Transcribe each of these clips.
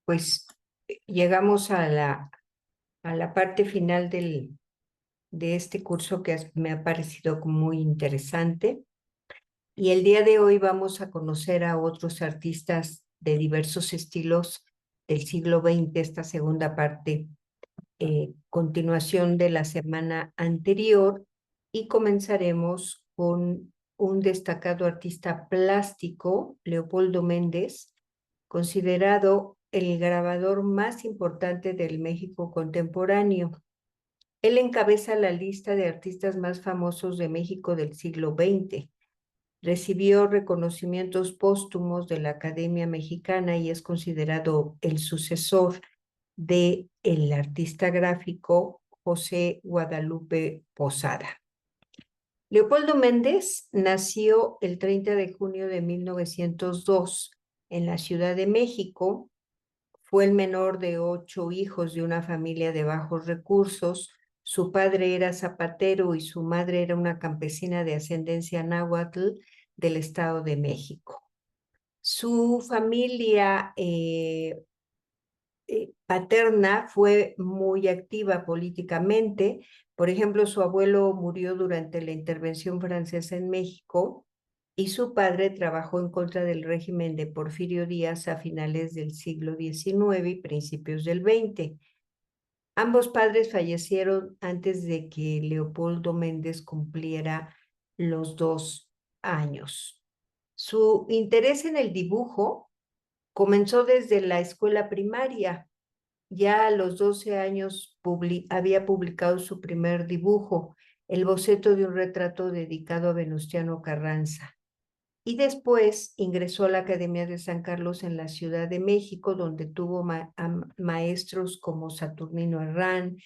pues llegamos a la parte final de este curso que me ha parecido muy interesante. Y el día de hoy vamos a conocer a otros artistas de diversos estilos del siglo XX, esta segunda parte, continuación de la semana anterior, y comenzaremos con un destacado artista plástico, Leopoldo Méndez, considerado el grabador más importante del México contemporáneo. Él encabeza la lista de artistas más famosos de México del siglo XX. Recibió reconocimientos póstumos de la Academia Mexicana y es considerado el sucesor del artista gráfico José Guadalupe Posada. Leopoldo Méndez nació el 30 de junio de 1902 en la Ciudad de México. Fue el menor de 8 hijos de una familia de bajos recursos. Su padre era zapatero y su madre era una campesina de ascendencia náhuatl del Estado de México. Su familia paterna fue muy activa políticamente. Por ejemplo, su abuelo murió durante la intervención francesa en México y su padre trabajó en contra del régimen de Porfirio Díaz a finales del siglo XIX y principios del XX. Ambos padres fallecieron antes de que Leopoldo Méndez cumpliera los 2 años. Su interés en el dibujo comenzó desde la escuela primaria. Ya a los 12 años había publicado su primer dibujo, el boceto de un retrato dedicado a Venustiano Carranza. Y después ingresó a la Academia de San Carlos en la Ciudad de México, donde tuvo maestros como Saturnino Herrán,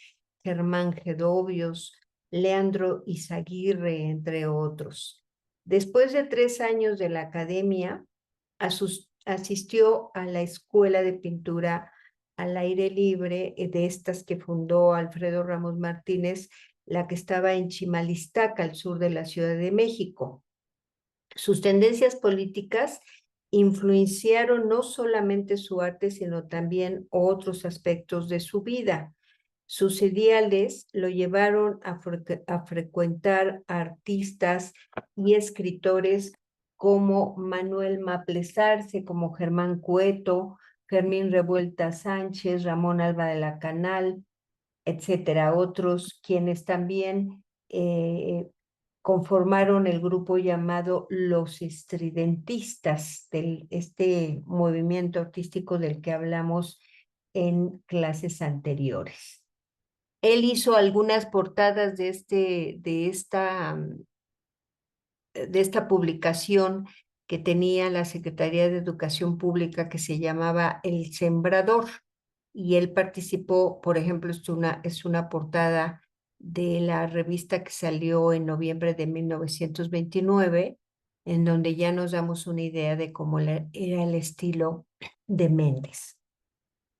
Germán Gedovios, Leandro Izaguirre, entre otros. Después de 3 años de la academia, asistió a la Escuela de Pintura al Aire Libre, de estas que fundó Alfredo Ramos Martínez, la que estaba en Chimalistaca, al sur de la Ciudad de México. Sus tendencias políticas influenciaron no solamente su arte, sino también otros aspectos de su vida. Sus ideales lo llevaron a frecuentar artistas y escritores como Manuel Maples Arce, como Germán Cueto, Fermín Revuelta Sánchez, Ramón Alba de la Canal, etcétera. Otros quienes también conformaron el grupo llamado Los Estridentistas, este movimiento artístico del que hablamos en clases anteriores. Él hizo algunas portadas de esta publicación que tenía la Secretaría de Educación Pública, que se llamaba El Sembrador, y él participó. Por ejemplo, es una portada de la revista que salió en noviembre de 1929, en donde ya nos damos una idea de cómo era el estilo de Méndez.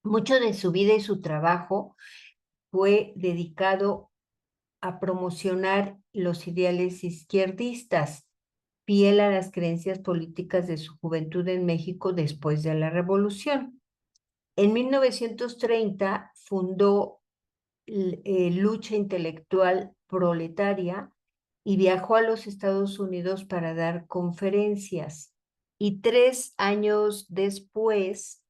Mucho de su vida y su trabajo fue dedicado a promocionar los ideales izquierdistas, fiel a las creencias políticas de su juventud en México después de la Revolución. En 1930 fundó Lucha Intelectual Proletaria y viajó a los Estados Unidos para dar conferencias. Y 3 años después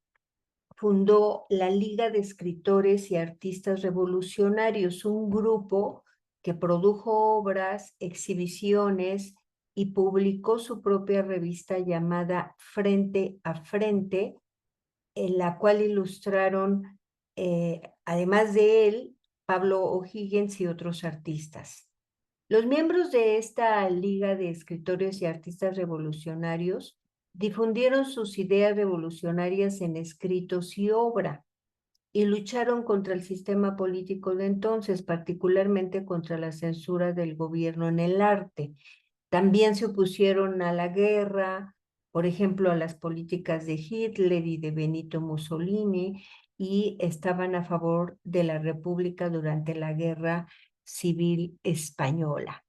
fundó la Liga de Escritores y Artistas Revolucionarios, un grupo que produjo obras, exhibiciones y publicó su propia revista llamada Frente a Frente, en la cual ilustraron, además de él, Pablo O'Higgins y otros artistas. Los miembros de esta Liga de Escritores y Artistas Revolucionarios difundieron sus ideas revolucionarias en escritos y obra y lucharon contra el sistema político de entonces, particularmente contra la censura del gobierno en el arte. También se opusieron a la guerra, por ejemplo, a las políticas de Hitler y de Benito Mussolini, y estaban a favor de la República durante la Guerra Civil Española.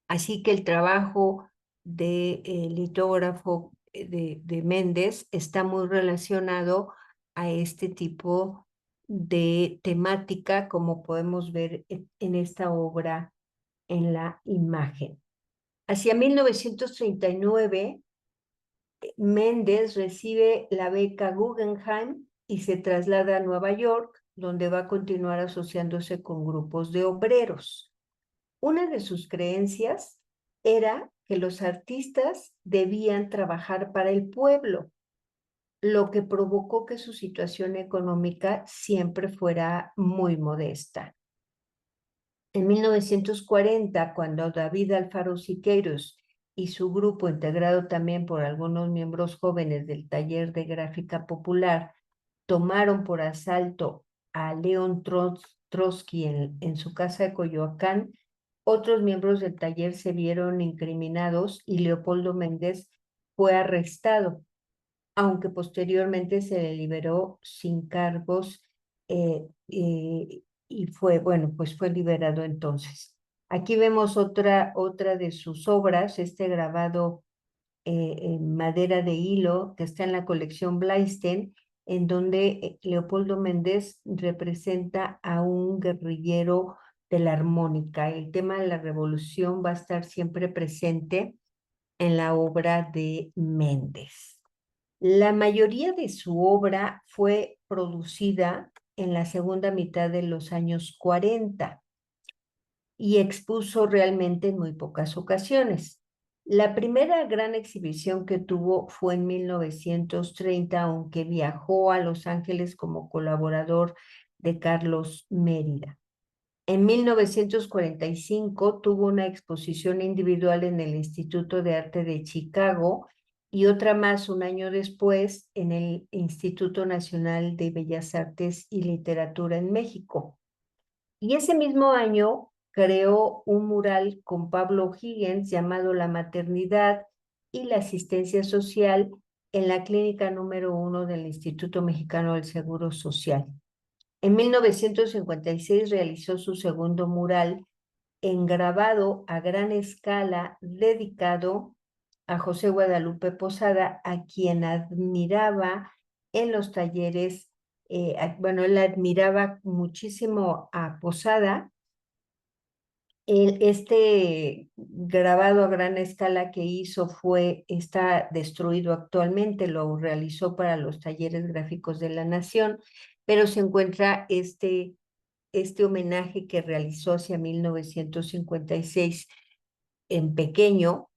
Así que el trabajo de litógrafo de Méndez está muy relacionado a este tipo de temática, como podemos ver en esta obra en la imagen. Hacia 1939, Méndez recibe la beca Guggenheim y se traslada a Nueva York, donde va a continuar asociándose con grupos de obreros. Una de sus creencias era que los artistas debían trabajar para el pueblo, lo que provocó que su situación económica siempre fuera muy modesta. En 1940, cuando David Alfaro Siqueiros y su grupo, integrado también por algunos miembros jóvenes del Taller de Gráfica Popular, tomaron por asalto a León Trotsky en su casa de Coyoacán, otros miembros del taller se vieron incriminados y Leopoldo Méndez fue arrestado, aunque posteriormente se le liberó sin cargos y fue, bueno, pues fue liberado entonces. Aquí vemos otra de sus obras, este grabado en madera de hilo que está en la colección Blaisten, en donde Leopoldo Méndez representa a un guerrillero de la armónica. El tema de la revolución va a estar siempre presente en la obra de Méndez. La mayoría de su obra fue producida en la segunda mitad de los años 40 y expuso realmente en muy pocas ocasiones. La primera gran exhibición que tuvo fue en 1930, aunque viajó a Los Ángeles como colaborador de Carlos Mérida. En 1945 tuvo una exposición individual en el Instituto de Arte de Chicago y otra más un año después en el Instituto Nacional de Bellas Artes y Literatura en México. Y ese mismo año creó un mural con Pablo Higgins llamado La Maternidad y la Asistencia Social en la clínica número 1 del Instituto Mexicano del Seguro Social. En 1956 realizó su segundo mural grabado a gran escala dedicado a José Guadalupe Posada, a quien admiraba en los talleres. Bueno, él admiraba muchísimo a Posada. Este grabado a gran escala que hizo está destruido actualmente, lo realizó para los talleres gráficos de la Nación, pero se encuentra este homenaje que realizó hacia 1956 en pequeño.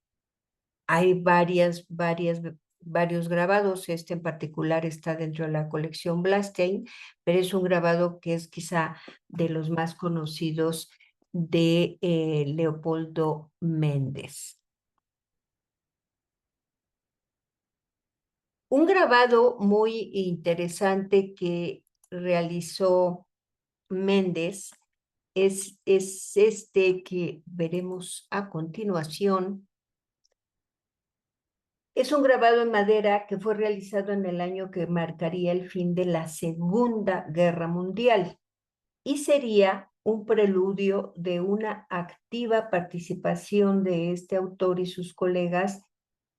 Hay varios grabados, este en particular está dentro de la colección Blastein, pero es un grabado que es quizá de los más conocidos de Leopoldo Méndez. Un grabado muy interesante que realizó Méndez es este que veremos a continuación. Es un grabado en madera que fue realizado en el año que marcaría el fin de la Segunda Guerra Mundial y sería un preludio de una activa participación de este autor y sus colegas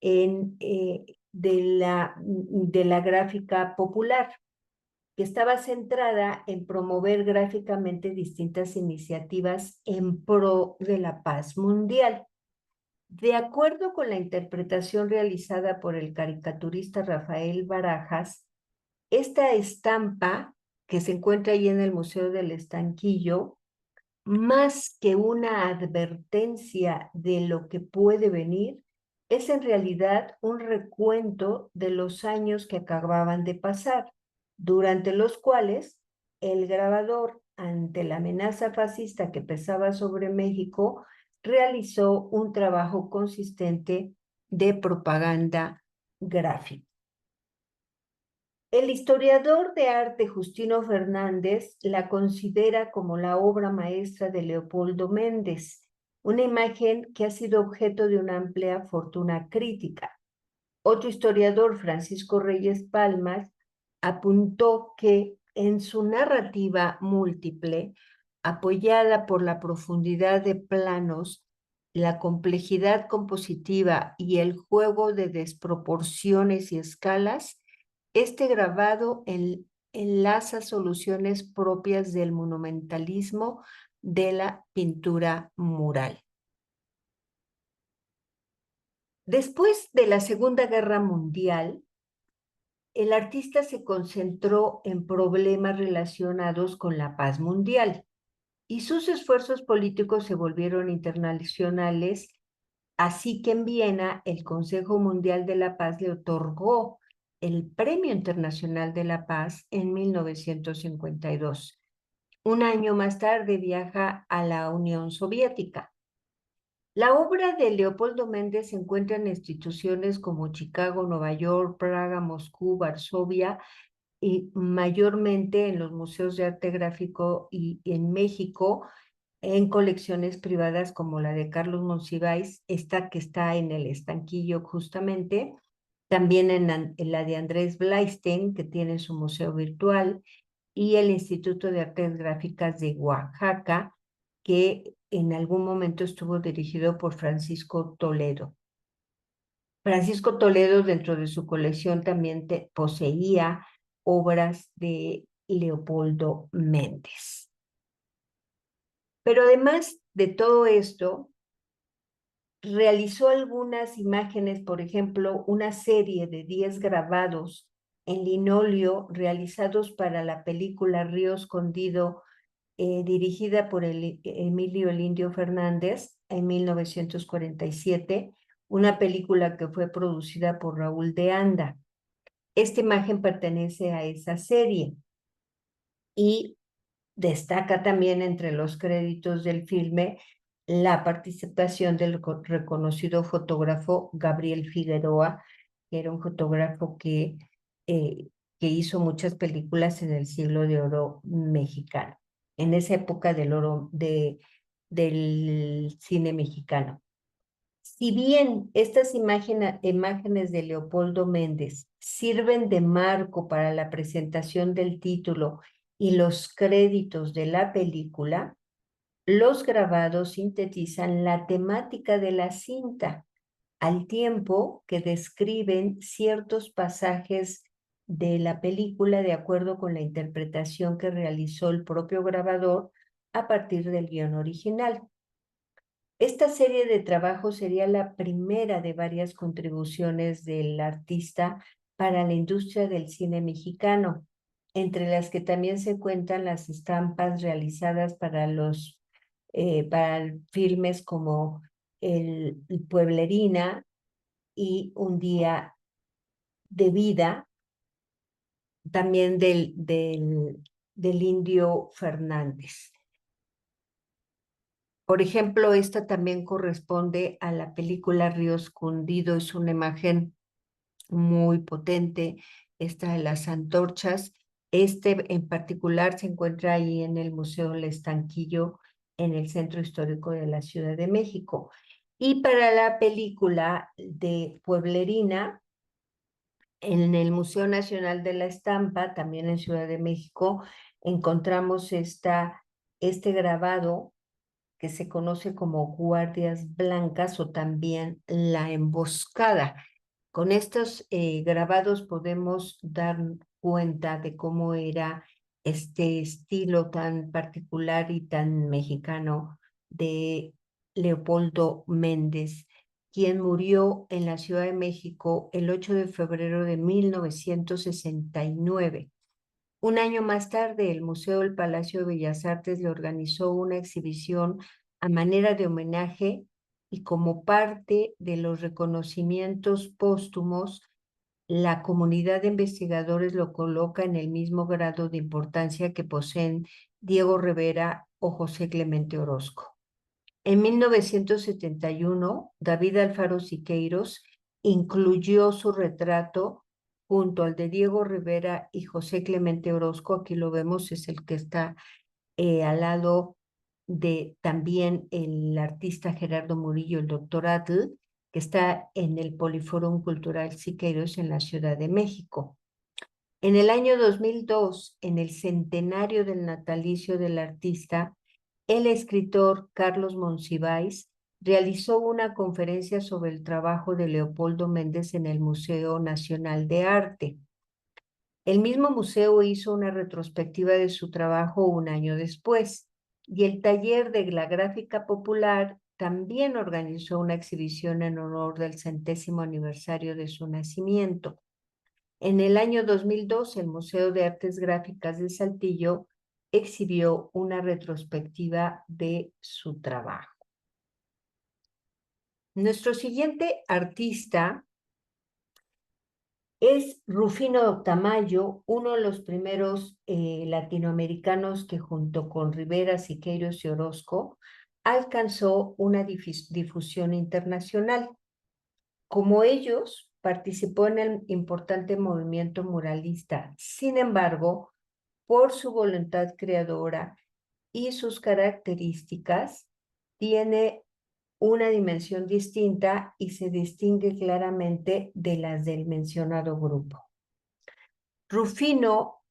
de la gráfica popular, que estaba centrada en promover gráficamente distintas iniciativas en pro de la paz mundial. De acuerdo con la interpretación realizada por el caricaturista Rafael Barajas, esta estampa que se encuentra ahí en el Museo del Estanquillo, más que una advertencia de lo que puede venir, es en realidad un recuento de los años que acababan de pasar, durante los cuales el grabador, ante la amenaza fascista que pesaba sobre México, realizó un trabajo consistente de propaganda gráfica. El historiador de arte Justino Fernández la considera como la obra maestra de Leopoldo Méndez, una imagen que ha sido objeto de una amplia fortuna crítica. Otro historiador, Francisco Reyes Palmas, apuntó que en su narrativa múltiple, apoyada por la profundidad de planos, la complejidad compositiva y el juego de desproporciones y escalas, este grabado enlaza soluciones propias del monumentalismo de la pintura mural. Después de la Segunda Guerra Mundial, el artista se concentró en problemas relacionados con la paz mundial y sus esfuerzos políticos se volvieron internacionales, así que en Viena el Consejo Mundial de la Paz le otorgó el Premio Internacional de la Paz en 1952. Un año más tarde viaja a la Unión Soviética. La obra de Leopoldo Méndez se encuentra en instituciones como Chicago, Nueva York, Praga, Moscú, Varsovia y mayormente en los museos de arte gráfico y en México, en colecciones privadas como la de Carlos Monsiváis, esta que está en el Estanquillo justamente, también en la de Andrés Blaisten, que tiene su museo virtual, y el Instituto de Artes Gráficas de Oaxaca, que en algún momento estuvo dirigido por Francisco Toledo. Francisco Toledo, dentro de su colección, también poseía obras de Leopoldo Méndez. Pero además de todo esto, realizó algunas imágenes, por ejemplo, una serie de 10 grabados en linóleo realizados para la película Río Escondido, dirigida por Emilio el Indio Fernández en 1947, una película que fue producida por Raúl de Anda. Esta imagen pertenece a esa serie y destaca también entre los créditos del filme la participación del reconocido fotógrafo Gabriel Figueroa, que era un fotógrafo eh, que hizo muchas películas en el siglo de oro mexicano, en esa época del oro del cine mexicano. Si bien estas imágenes de Leopoldo Méndez sirven de marco para la presentación del título y los créditos de la película, los grabados sintetizan la temática de la cinta, al tiempo que describen ciertos pasajes de la película de acuerdo con la interpretación que realizó el propio grabador a partir del guión original. Esta serie de trabajos sería la primera de varias contribuciones del artista para la industria del cine mexicano, entre las que también se cuentan las estampas realizadas para filmes como el Pueblerina y Un Día de Vida, también del Indio Fernández. Por ejemplo, esta también corresponde a la película Río Escondido, es una imagen muy potente, esta de las antorchas. Este en particular se encuentra ahí en el Museo El Estanquillo, en el Centro Histórico de la Ciudad de México. Y para la película de Pueblerina, en el Museo Nacional de la Estampa, también en Ciudad de México, encontramos este grabado que se conoce como guardias blancas o también la emboscada. Con estos grabados podemos dar cuenta de cómo era este estilo tan particular y tan mexicano de Leopoldo Méndez, quien murió en la Ciudad de México el 8 de febrero de 1969. Un año más tarde, el Museo del Palacio de Bellas Artes le organizó una exhibición a manera de homenaje y como parte de los reconocimientos póstumos, la comunidad de investigadores lo coloca en el mismo grado de importancia que poseen Diego Rivera o José Clemente Orozco. En 1971, David Alfaro Siqueiros incluyó su retrato junto al de Diego Rivera y José Clemente Orozco. Aquí lo vemos, es el que está al lado de también el artista Gerardo Murillo, el doctor Atl, que está en el Poliforum Cultural Siqueiros en la Ciudad de México. En el año 2002, en el centenario del natalicio del artista, el escritor Carlos Monsiváis realizó una conferencia sobre el trabajo de Leopoldo Méndez en el Museo Nacional de Arte. El mismo museo hizo una retrospectiva de su trabajo un año después, y el taller de la gráfica popular también organizó una exhibición en honor del 100º aniversario de su nacimiento. En el año 2002, el Museo de Artes Gráficas de Saltillo exhibió una retrospectiva de su trabajo. Nuestro siguiente artista es Rufino Tamayo, uno de los primeros latinoamericanos que junto con Rivera, Siqueiros y Orozco alcanzó una difusión internacional. Como ellos, participó en el importante movimiento muralista. Sin embargo, por su voluntad creadora y sus características, tiene una dimensión distinta y se distingue claramente de las del mencionado grupo. Rufino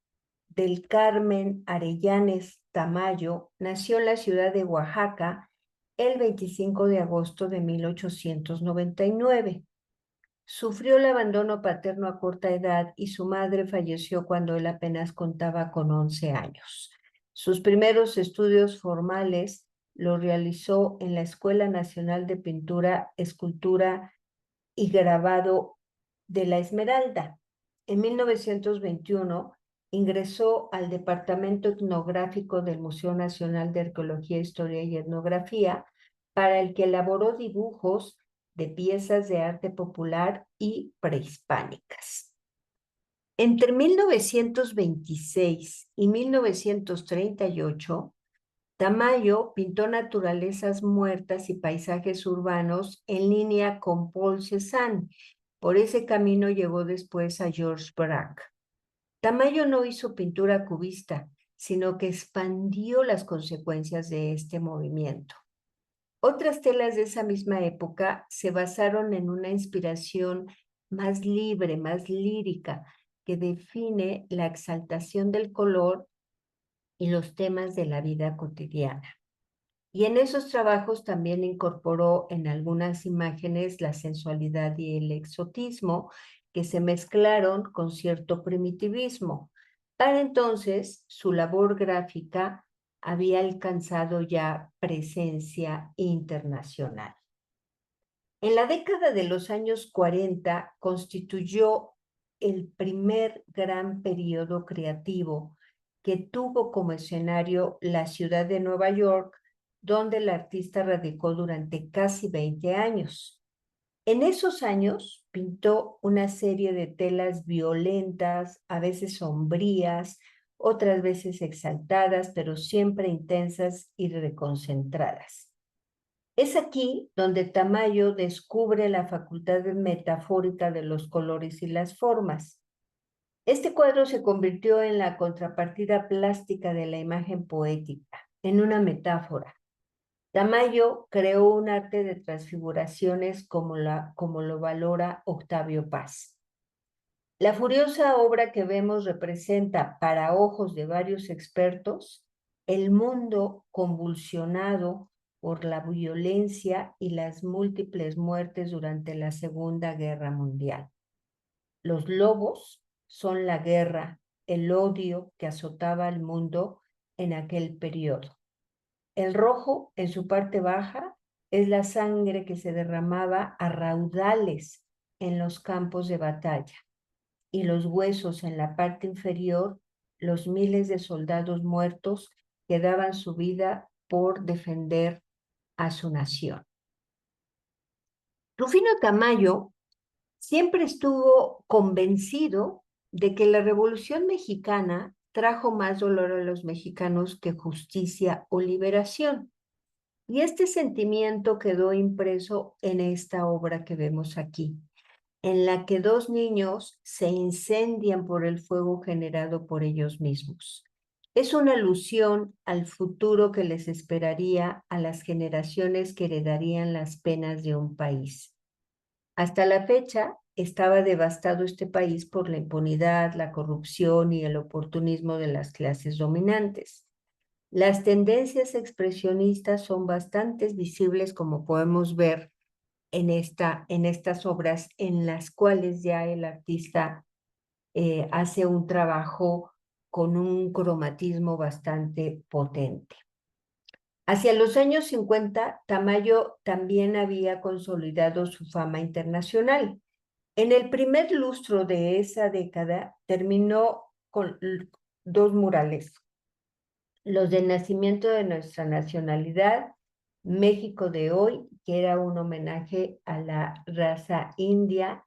del Carmen Arellanes Tamayo nació en la ciudad de Oaxaca el 25 de agosto de 1899. Sufrió el abandono paterno a corta edad y su madre falleció cuando él apenas contaba con 11 años. Sus primeros estudios formales los realizó en la Escuela Nacional de Pintura, Escultura y Grabado de La Esmeralda. En 1921 ingresó al Departamento Etnográfico del Museo Nacional de Arqueología, Historia y Etnografía, para el que elaboró dibujos de piezas de arte popular y prehispánicas. Entre 1926 y 1938, Tamayo pintó naturalezas muertas y paisajes urbanos en línea con Paul Cézanne. Por ese camino llegó después a Georges Braque. Tamayo no hizo pintura cubista, sino que expandió las consecuencias de este movimiento. Otras telas de esa misma época se basaron en una inspiración más libre, más lírica, que define la exaltación del color y los temas de la vida cotidiana. Y en esos trabajos también incorporó en algunas imágenes la sensualidad y el exotismo que se mezclaron con cierto primitivismo. Para entonces, su labor gráfica había alcanzado ya presencia internacional. En la década de los años 40 constituyó el primer gran periodo creativo que tuvo como escenario la ciudad de Nueva York, donde el artista radicó durante casi 20 años. En esos años pintó una serie de telas violentas, a veces sombrías, otras veces exaltadas, pero siempre intensas y reconcentradas. Es aquí donde Tamayo descubre la facultad metafórica de los colores y las formas. Este cuadro se convirtió en la contrapartida plástica de la imagen poética, en una metáfora. Tamayo creó un arte de transfiguraciones como lo valora Octavio Paz. La furiosa obra que vemos representa, para ojos de varios expertos, el mundo convulsionado por la violencia y las múltiples muertes durante la Segunda Guerra Mundial. Los lobos son la guerra, el odio que azotaba al mundo en aquel periodo. El rojo, en su parte baja, es la sangre que se derramaba a raudales en los campos de batalla, y los huesos en la parte inferior, los miles de soldados muertos que daban su vida por defender a su nación. Rufino Tamayo siempre estuvo convencido de que la Revolución Mexicana trajo más dolor a los mexicanos que justicia o liberación. Y este sentimiento quedó impreso en esta obra que vemos aquí, en la que dos niños se incendian por el fuego generado por ellos mismos. Es una alusión al futuro que les esperaría a las generaciones que heredarían las penas de un país. Hasta la fecha, estaba devastado este país por la impunidad, la corrupción y el oportunismo de las clases dominantes. Las tendencias expresionistas son bastante visibles, como podemos ver en estas obras, en las cuales ya el artista hace un trabajo con un cromatismo bastante potente. Hacia los años 50, Tamayo también había consolidado su fama internacional. En el primer lustro de esa década terminó con dos murales: los del nacimiento de nuestra nacionalidad, México de hoy, que era un homenaje a la raza india,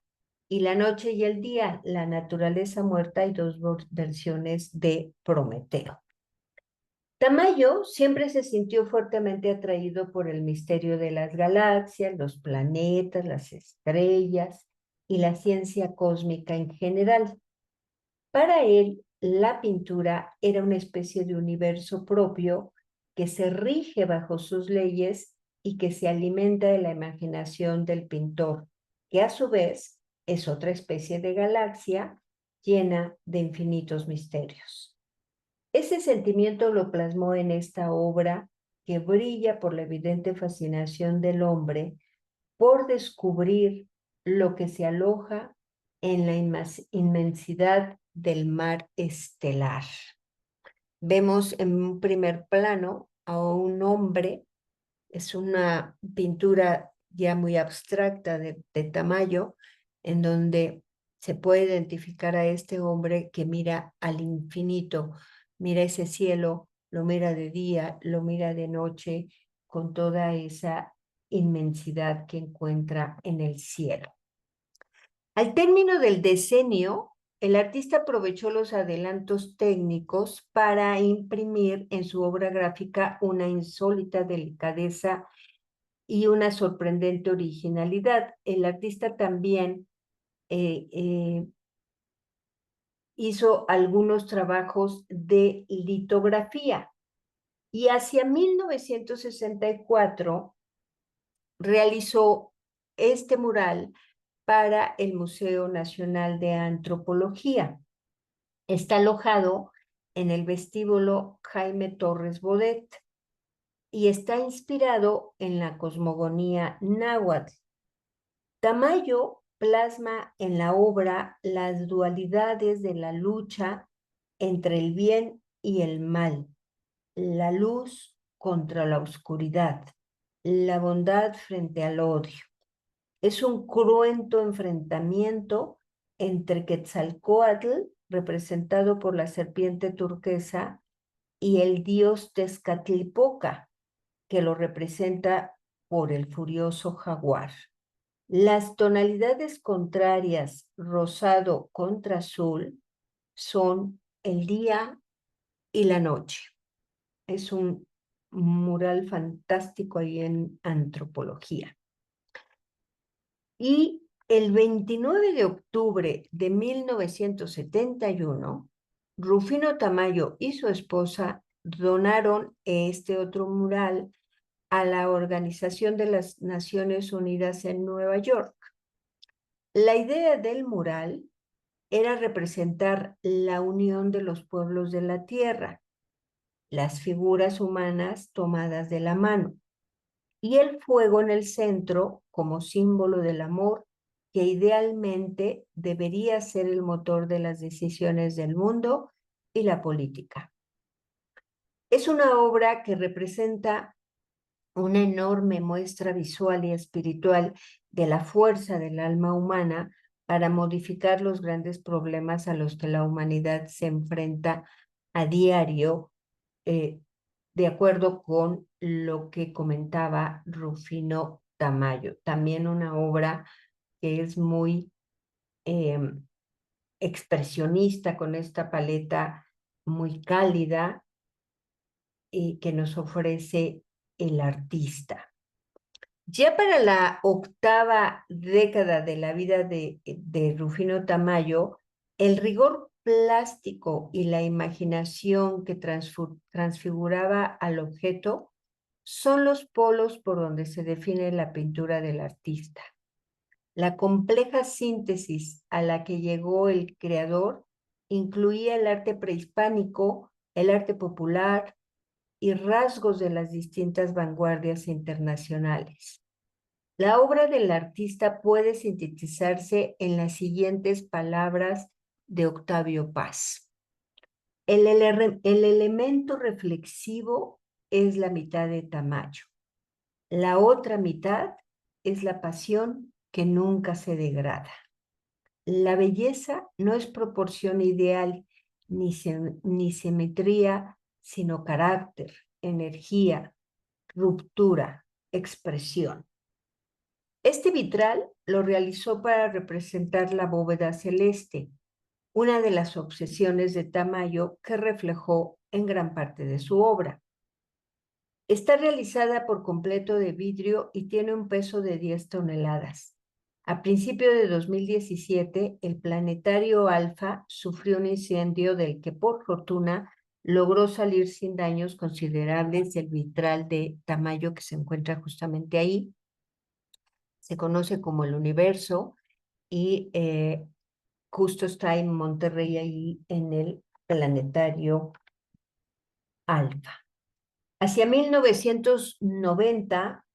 y La noche y el día, la naturaleza muerta, y dos versiones de Prometeo. Tamayo siempre se sintió fuertemente atraído por el misterio de las galaxias, los planetas, las estrellas y la ciencia cósmica en general. Para él, la pintura era una especie de universo propio que se rige bajo sus leyes y que se alimenta de la imaginación del pintor, que a su vez es otra especie de galaxia llena de infinitos misterios. Ese sentimiento lo plasmó en esta obra que brilla por la evidente fascinación del hombre por descubrir lo que se aloja en la inmensidad del mar estelar. Vemos en un primer plano a un hombre, es una pintura ya muy abstracta de Tamayo, en donde se puede identificar a este hombre que mira al infinito, mira ese cielo, lo mira de día, lo mira de noche, con toda esa inmensidad que encuentra en el cielo. Al término del decenio, el artista aprovechó los adelantos técnicos para imprimir en su obra gráfica una insólita delicadeza y una sorprendente originalidad. El artista también hizo algunos trabajos de litografía y hacia 1964 realizó este mural para el Museo Nacional de Antropología. Está alojado en el vestíbulo Jaime Torres Bodet y está inspirado en la cosmogonía náhuatl. Tamayo plasma en la obra las dualidades de la lucha entre el bien y el mal, la luz contra la oscuridad, la bondad frente al odio. Es un cruento enfrentamiento entre Quetzalcóatl, representado por la serpiente turquesa, y el dios Tezcatlipoca, que lo representa por el furioso jaguar. Las tonalidades contrarias, rosado contra azul, son el día y la noche. Es un mural fantástico ahí en antropología. Y el 29 de octubre de 1971, Rufino Tamayo y su esposa donaron este otro mural a la Organización de las Naciones Unidas en Nueva York. La idea del mural era representar la unión de los pueblos de la tierra, las figuras humanas tomadas de la mano, y el fuego en el centro como símbolo del amor que idealmente debería ser el motor de las decisiones del mundo y la política. Es una obra que representa una enorme muestra visual y espiritual de la fuerza del alma humana para modificar los grandes problemas a los que la humanidad se enfrenta a diario, de acuerdo con lo que comentaba Rufino Tamayo. También una obra que es muy expresionista, con esta paleta muy cálida y que nos ofrece el artista. Ya para la octava década de la vida de Rufino Tamayo, el rigor plástico y la imaginación que transfiguraba al objeto son los polos por donde se define la pintura del artista. La compleja síntesis a la que llegó el creador incluía el arte prehispánico, el arte popular y rasgos de las distintas vanguardias internacionales. La obra del artista puede sintetizarse en las siguientes palabras de Octavio Paz. El elemento reflexivo es la mitad de Tamayo. La otra mitad es la pasión que nunca se degrada. La belleza no es proporción ideal ni simetría, sino carácter, energía, ruptura, expresión. Este vitral lo realizó para representar la bóveda celeste, una de las obsesiones de Tamayo que reflejó en gran parte de su obra. Está realizada por completo de vidrio y tiene un peso de 10 toneladas. A principios de 2017, el planetario Alfa sufrió un incendio del que, por fortuna, logró salir sin daños considerables del vitral de Tamayo que se encuentra justamente ahí. Se conoce como el Universo y justo está en Monterrey, ahí en el planetario Alfa. Hacia 1990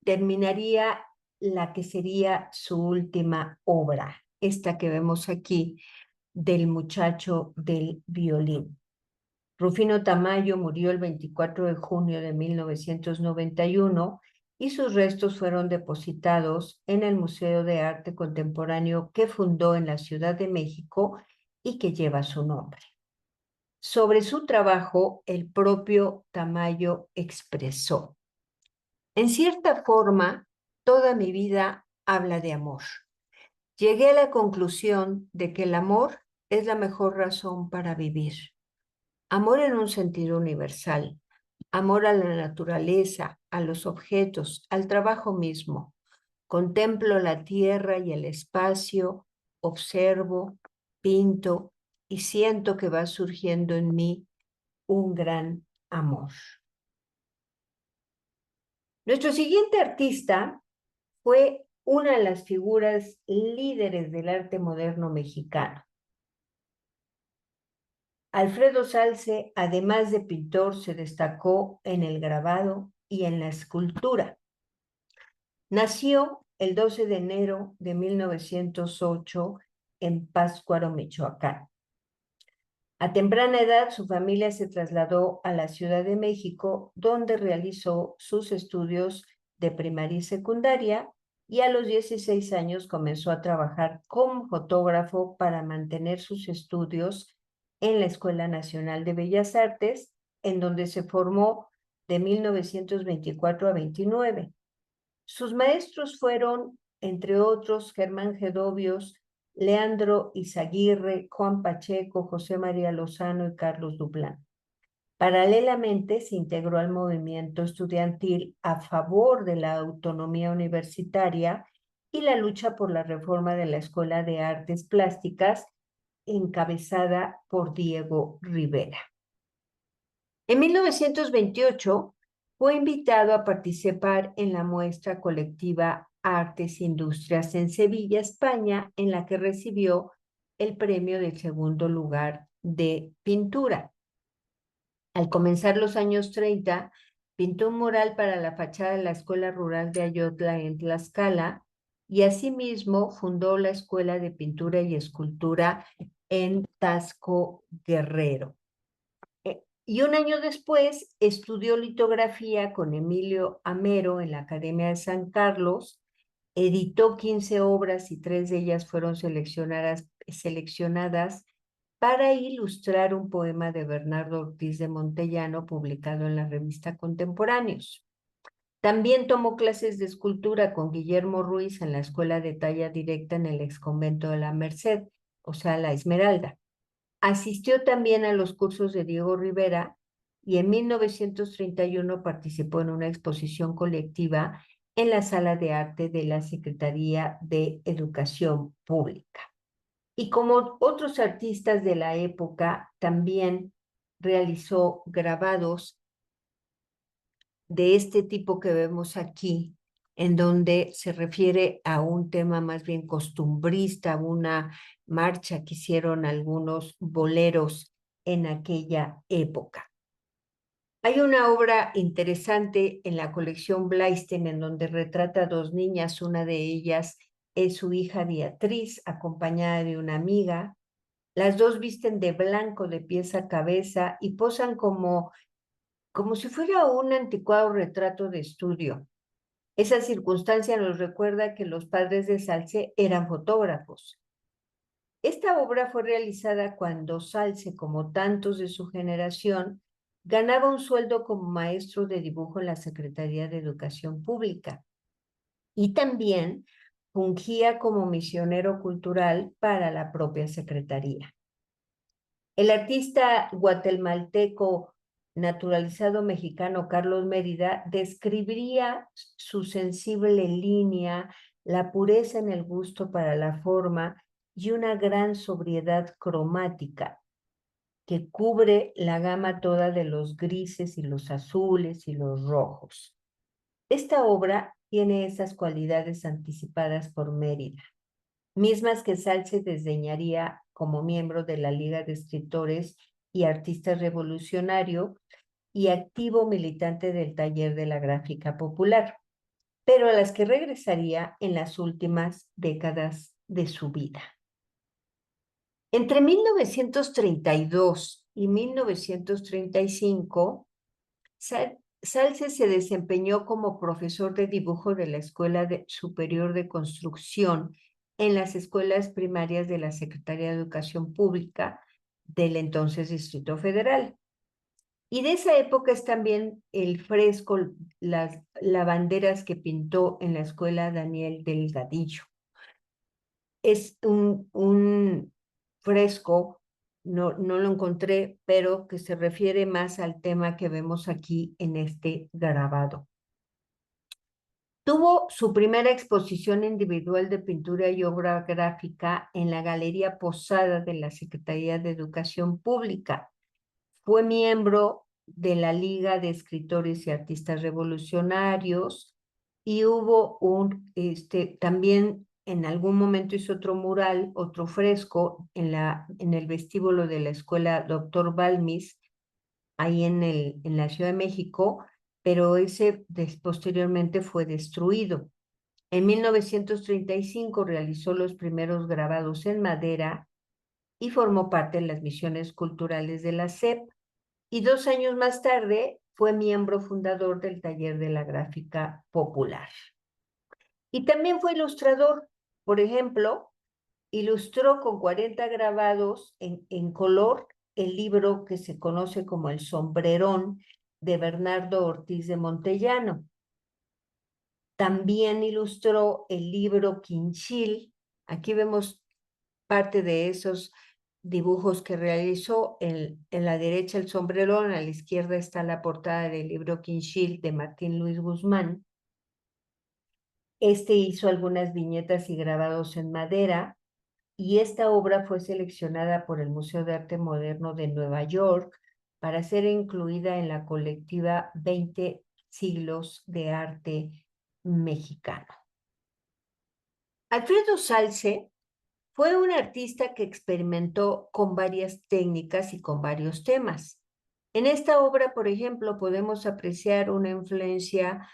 terminaría la que sería su última obra, esta que vemos aquí, del muchacho del violín. Rufino Tamayo murió el 24 de junio de 1991 y sus restos fueron depositados en el Museo de Arte Contemporáneo que fundó en la Ciudad de México y que lleva su nombre. Sobre su trabajo, el propio Tamayo expresó: en cierta forma, toda mi vida habla de amor. Llegué a la conclusión de que el amor es la mejor razón para vivir. Amor en un sentido universal, amor a la naturaleza, a los objetos, al trabajo mismo. Contemplo la tierra y el espacio, observo, pinto y siento que va surgiendo en mí un gran amor. Nuestro siguiente artista fue una de las figuras líderes del arte moderno mexicano. Alfredo Zalce, además de pintor, se destacó en el grabado y en la escultura. Nació el 12 de enero de 1908 en Pátzcuaro, Michoacán. A temprana edad, su familia se trasladó a la Ciudad de México, donde realizó sus estudios de primaria y secundaria, y a los 16 años comenzó a trabajar como fotógrafo para mantener sus estudios en la Escuela Nacional de Bellas Artes, en donde se formó de 1924 a 29. Sus maestros fueron, entre otros, Germán Gedovios, Leandro Izaguirre, Juan Pacheco, José María Lozano y Carlos Dublán. Paralelamente se integró al movimiento estudiantil a favor de la autonomía universitaria y la lucha por la reforma de la Escuela de Artes Plásticas, encabezada por Diego Rivera. En 1928 fue invitado a participar en la muestra colectiva Artes e Industrias en Sevilla, España, en la que recibió el premio del segundo lugar de pintura. Al comenzar los años 30, pintó un mural para la fachada de la Escuela Rural de Ayotla en Tlaxcala y asimismo fundó la Escuela de Pintura y Escultura en Taxco, Guerrero. Y un año después estudió litografía con Emilio Amero en la Academia de San Carlos, editó 15 obras y 3 de ellas fueron seleccionadas para ilustrar un poema de Bernardo Ortiz de Montellano publicado en la revista Contemporáneos. También tomó clases de escultura con Guillermo Ruiz en la Escuela de Talla Directa en el exconvento de la Merced, o sea, la Esmeralda. Asistió también a los cursos de Diego Rivera y en 1931 participó en una exposición colectiva en la Sala de Arte de la Secretaría de Educación Pública. Y como otros artistas de la época, también realizó grabados de este tipo que vemos aquí, en donde se refiere a un tema más bien costumbrista, una marcha que hicieron algunos boleros en aquella época. Hay una obra interesante en la colección Blaisten en donde retrata a 2 niñas, una de ellas es su hija Beatriz, acompañada de una amiga, Las dos visten de blanco de pies a cabeza y posan como si fuera un anticuado retrato de estudio. Esa circunstancia nos recuerda que los padres de Salce eran fotógrafos. Esta obra fue realizada cuando Salce, como tantos de su generación, ganaba un sueldo como maestro de dibujo en la Secretaría de Educación Pública y también fungía como misionero cultural para la propia Secretaría. El artista guatemalteco naturalizado mexicano Carlos Mérida describiría su sensible línea, la pureza en el gusto para la forma y una gran sobriedad cromática que cubre la gama toda de los grises y los azules y los rojos. Esta obra tiene esas cualidades anticipadas por Mérida, mismas que Salce desdeñaría como miembro de la Liga de Escritores y Artistas Revolucionario y activo militante del Taller de la Gráfica Popular, pero a las que regresaría en las últimas décadas de su vida. Entre 1932 y 1935, Salce se desempeñó como profesor de dibujo de la Escuela Superior de Construcción en las escuelas primarias de la Secretaría de Educación Pública del entonces Distrito Federal. Y de esa época es también el fresco, las lavanderas que pintó en la Escuela Daniel Delgadillo. Es un fresco, no lo encontré, pero que se refiere más al tema que vemos aquí en este grabado. Tuvo su primera exposición individual de pintura y obra gráfica en la Galería Posada de la Secretaría de Educación Pública. Fue miembro de la Liga de Escritores y Artistas Revolucionarios y hubo también en algún momento hizo otro mural, otro fresco en el vestíbulo de la escuela Doctor Balmis, ahí en la Ciudad de México, pero ese posteriormente fue destruido. En 1935 realizó los primeros grabados en madera y formó parte de las misiones culturales de la SEP. Y 2 años más tarde fue miembro fundador del Taller de la Gráfica Popular. Y también fue ilustrador. Por ejemplo, ilustró con 40 grabados en color el libro que se conoce como El Sombrerón de Bernardo Ortiz de Montellano. También ilustró el libro Quinchil. Aquí vemos parte de esos dibujos que realizó. En la derecha el sombrerón, a la izquierda está la portada del libro Quinchil de Martín Luis Guzmán. Hizo algunas viñetas y grabados en madera, y esta obra fue seleccionada por el Museo de Arte Moderno de Nueva York para ser incluida en la colectiva 20 siglos de arte mexicano. Alfredo Salce fue un artista que experimentó con varias técnicas y con varios temas. En esta obra, por ejemplo, podemos apreciar una influencia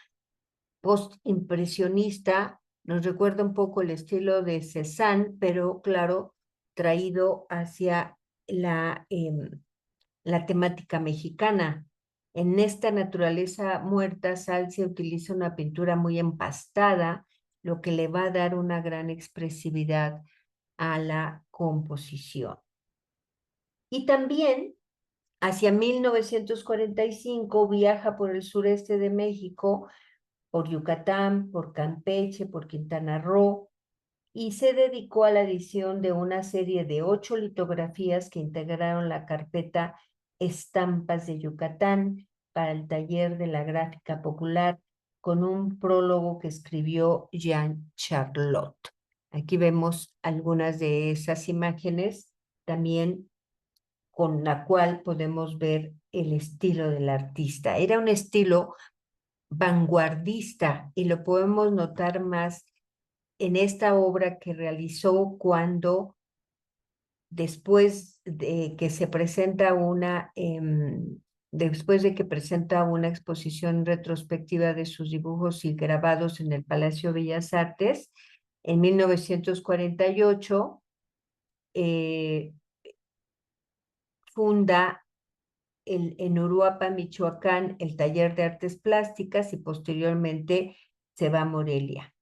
postimpresionista, nos recuerda un poco el estilo de Cézanne, pero claro, traído hacia la temática mexicana. En esta naturaleza muerta, Salce utiliza una pintura muy empastada, lo que le va a dar una gran expresividad a la composición. Y también, hacia 1945, viaja por el sureste de México, por Yucatán, por Campeche, por Quintana Roo, y se dedicó a la edición de una serie de 8 litografías que integraron la carpeta Estampas de Yucatán para el Taller de la Gráfica Popular, con un prólogo que escribió Jean Charlotte. Aquí vemos algunas de esas imágenes, también con la cual podemos ver el estilo del artista. Era un estilo vanguardista y lo podemos notar más en esta obra que realizó cuando, después de que se presenta después de que presenta una exposición retrospectiva de sus dibujos y grabados en el Palacio Bellas Artes, en 1948, funda en Uruapan, Michoacán, el Taller de Artes Plásticas y posteriormente se va a Morelia.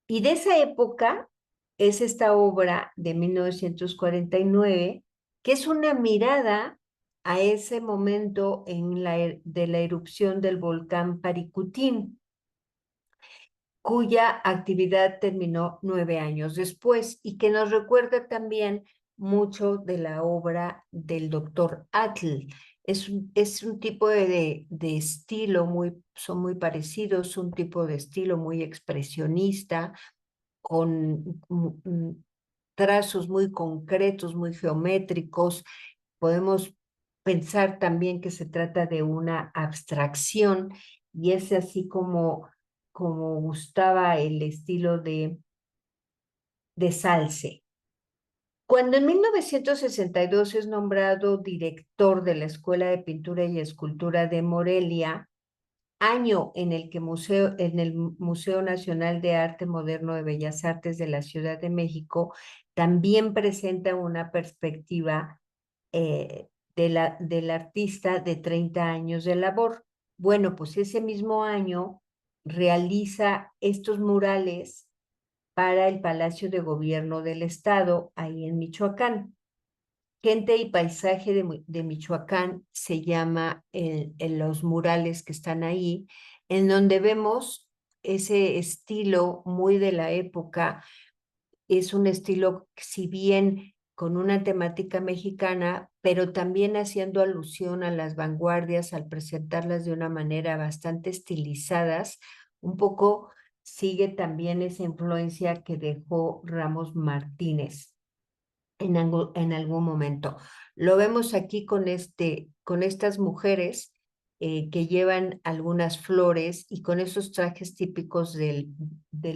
Y de esa época es esta obra de 1949, que es una mirada a ese momento de la erupción del volcán Paricutín, cuya actividad terminó 9 años después y que nos recuerda también mucho de la obra del doctor Atl. Es un tipo de estilo son muy parecidos, un tipo de estilo muy expresionista, con trazos muy concretos, muy geométricos. Podemos pensar también que se trata de una abstracción y es así como gustaba el estilo de Salce. Cuando en 1962 es nombrado director de la Escuela de Pintura y Escultura de Morelia, año en el que en el Museo Nacional de Arte Moderno de Bellas Artes de la Ciudad de México también presenta una perspectiva del artista de 30 años de labor. Bueno, pues ese mismo año realiza estos murales para el Palacio de Gobierno del Estado, ahí en Michoacán. Gente y Paisaje de Michoacán se llama los murales que están ahí, en donde vemos ese estilo muy de la época. Es un estilo, si bien con una temática mexicana, pero también haciendo alusión a las vanguardias al presentarlas de una manera bastante estilizadas, un poco sigue también esa influencia que dejó Ramos Martínez en algún momento. Lo vemos aquí con estas mujeres que llevan algunas flores y con esos trajes típicos del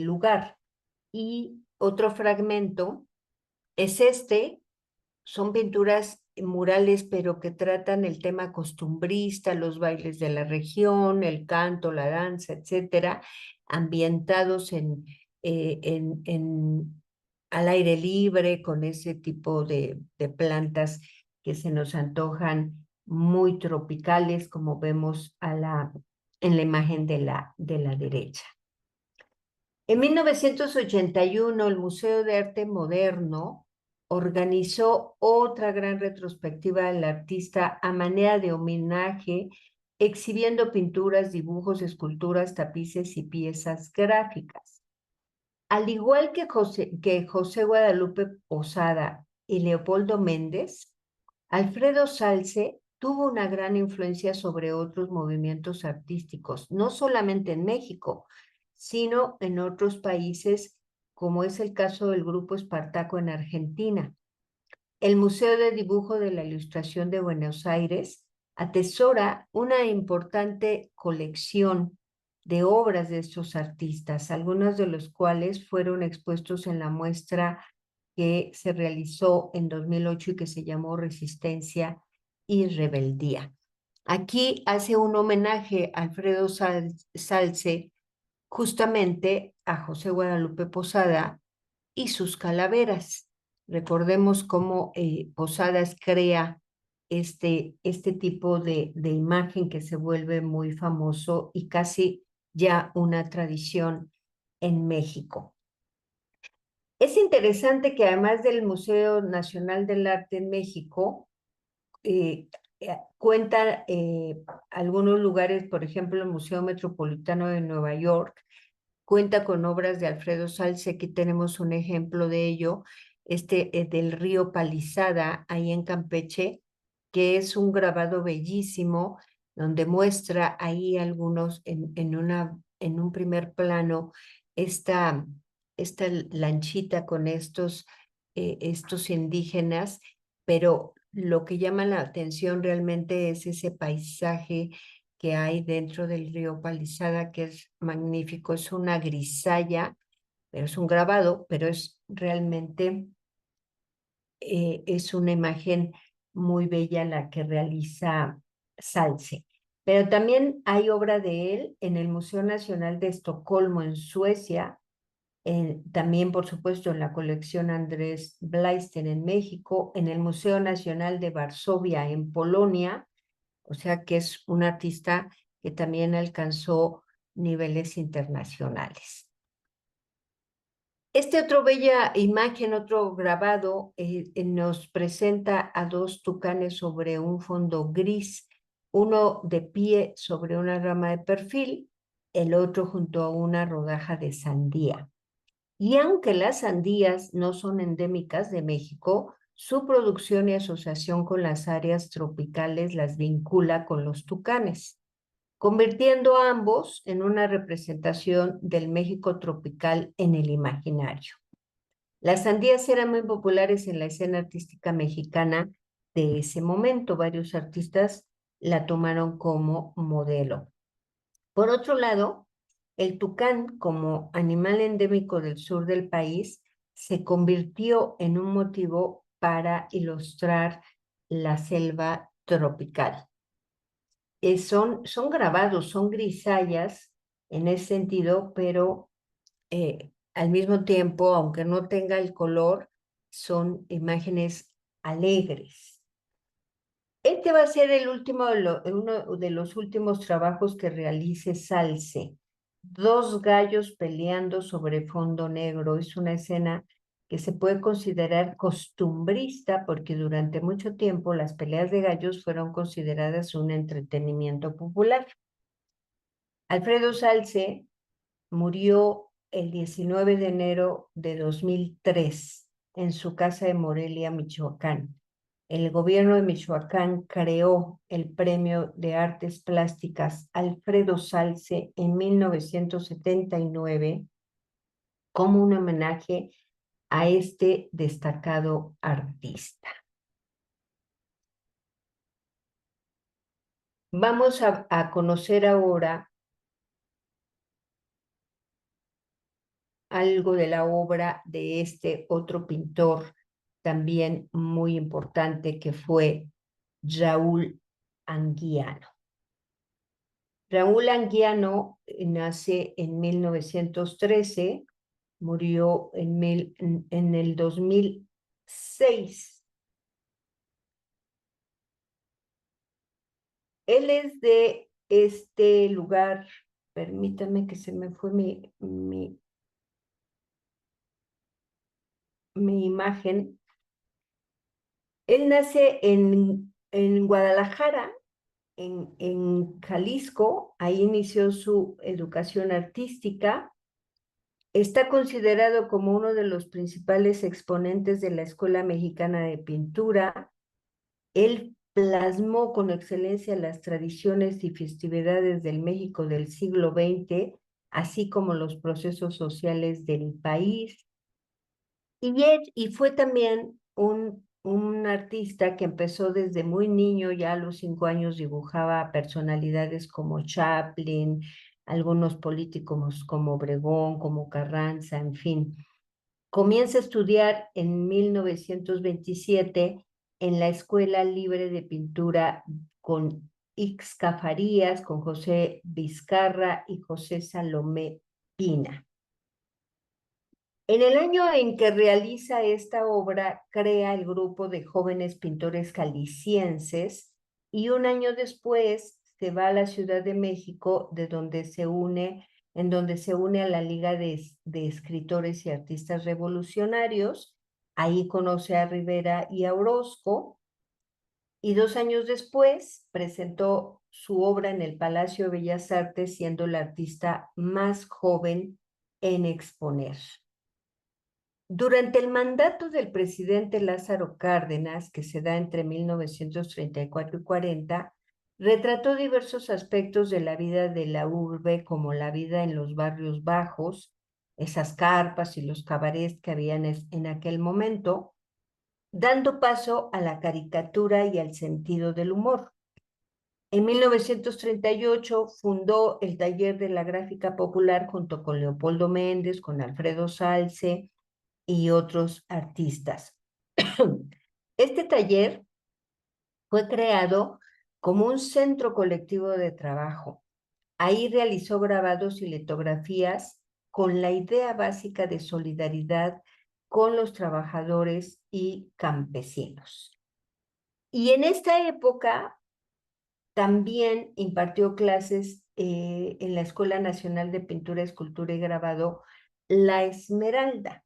lugar. Y otro fragmento es son pinturas murales, pero que tratan el tema costumbrista, los bailes de la región, el canto, la danza, etcétera, ambientados al aire libre, con ese tipo de plantas que se nos antojan muy tropicales, como vemos en la imagen de la derecha. En 1981, el Museo de Arte Moderno organizó otra gran retrospectiva del artista a manera de homenaje, exhibiendo pinturas, dibujos, esculturas, tapices y piezas gráficas. Al igual que José Guadalupe Posada y Leopoldo Méndez, Alfredo Salce tuvo una gran influencia sobre otros movimientos artísticos, no solamente en México, sino en otros países, como es el caso del Grupo Espartaco en Argentina. El Museo de Dibujo de la Ilustración de Buenos Aires atesora una importante colección de obras de estos artistas, algunos de los cuales fueron expuestos en la muestra que se realizó en 2008 y que se llamó Resistencia y Rebeldía. Aquí hace un homenaje a Alfredo Salce justamente a José Guadalupe Posada y sus calaveras. Recordemos cómo Posadas crea este tipo de imagen que se vuelve muy famoso y casi ya una tradición en México. Es interesante que además del Museo Nacional del Arte en México, cuenta algunos lugares, por ejemplo, el Museo Metropolitano de Nueva York, cuenta con obras de Alfredo Salce. Aquí tenemos un ejemplo de ello, del río Palizada, ahí en Campeche, que es un grabado bellísimo, donde muestra ahí algunos, en un primer plano, esta, esta lanchita con estos indígenas, pero lo que llama la atención realmente es ese paisaje que hay dentro del río Palizada, que es magnífico. Es una grisalla, pero es un grabado, pero es realmente, es una imagen muy bella la que realiza Salce. Pero también hay obra de él en el Museo Nacional de Estocolmo, en Suecia, también, por supuesto, en la colección Andrés Blaisten en México, en el Museo Nacional de Varsovia en Polonia, o sea que es un artista que también alcanzó niveles internacionales. Este otro bella imagen, otro grabado, nos presenta a dos tucanes sobre un fondo gris, uno de pie sobre una rama de perfil, el otro junto a una rodaja de sandía. Y aunque las sandías no son endémicas de México, su producción y asociación con las áreas tropicales las vincula con los tucanes, convirtiendo a ambos en una representación del México tropical en el imaginario. Las sandías eran muy populares en la escena artística mexicana de ese momento. Varios artistas la tomaron como modelo. Por otro lado, el tucán, como animal endémico del sur del país, se convirtió en un motivo para ilustrar la selva tropical. Son grabados, son grisayas en ese sentido, pero al mismo tiempo, aunque no tenga el color, son imágenes alegres. Este va a ser uno de los últimos trabajos que realice Salce. Dos gallos peleando sobre fondo negro. Es una escena que se puede considerar costumbrista porque durante mucho tiempo las peleas de gallos fueron consideradas un entretenimiento popular. Alfredo Salce murió el 19 de enero de 2003 en su casa de Morelia, Michoacán. El gobierno de Michoacán creó el Premio de Artes Plásticas Alfredo Salce en 1979 como un homenaje a este destacado artista. Vamos a conocer ahora algo de la obra de este otro pintor también muy importante que fue Raúl Anguiano. Raúl Anguiano nace en 1913, murió en el 2006. Él es de este lugar, permítame que se me fue mi imagen. Él nace en Guadalajara, en Jalisco, ahí inició su educación artística. Está considerado como uno de los principales exponentes de la Escuela Mexicana de Pintura. Él plasmó con excelencia las tradiciones y festividades del México del siglo XX, así como los procesos sociales del país. Y fue también un artista que empezó desde muy niño, ya a los 5 años dibujaba personalidades como Chaplin, algunos políticos como Obregón, como Carranza, en fin. Comienza a estudiar en 1927 en la Escuela Libre de Pintura con Ixca Farías, con José Vizcarra y José Salomé Pina. En el año en que realiza esta obra, crea el grupo de jóvenes pintores jaliscienses y un año después se va a la Ciudad de México, en donde se une a la Liga de Escritores y Artistas Revolucionarios. Ahí conoce a Rivera y a Orozco, y 2 años después presentó su obra en el Palacio de Bellas Artes, siendo el artista más joven en exponer. Durante el mandato del presidente Lázaro Cárdenas, que se da entre 1934 y 40, retrató diversos aspectos de la vida de la urbe, como la vida en los barrios bajos, esas carpas y los cabarets que habían en aquel momento, dando paso a la caricatura y al sentido del humor. En 1938 fundó el Taller de la Gráfica Popular junto con Leopoldo Méndez, con Alfredo Salce y otros artistas. Este taller fue creado como un centro colectivo de trabajo. Ahí realizó grabados y litografías con la idea básica de solidaridad con los trabajadores y campesinos. Y en esta época también impartió clases en la Escuela Nacional de Pintura, Escultura y Grabado, La Esmeralda.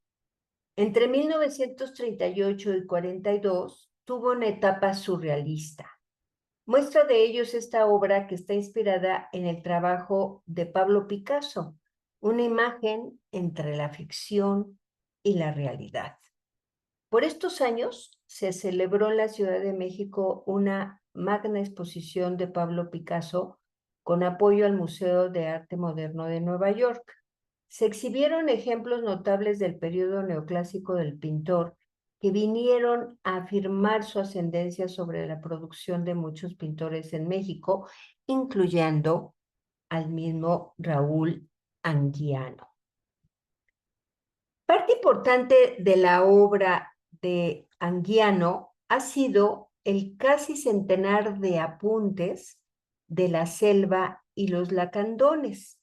Entre 1938 y 42 tuvo una etapa surrealista. Muestra de ello es esta obra que está inspirada en el trabajo de Pablo Picasso, una imagen entre la ficción y la realidad. Por estos años se celebró en la Ciudad de México una magna exposición de Pablo Picasso con apoyo al Museo de Arte Moderno de Nueva York. Se exhibieron ejemplos notables del periodo neoclásico del pintor que vinieron a afirmar su ascendencia sobre la producción de muchos pintores en México, incluyendo al mismo Raúl Anguiano. Parte importante de la obra de Anguiano ha sido el casi centenar de apuntes de la selva y los lacandones,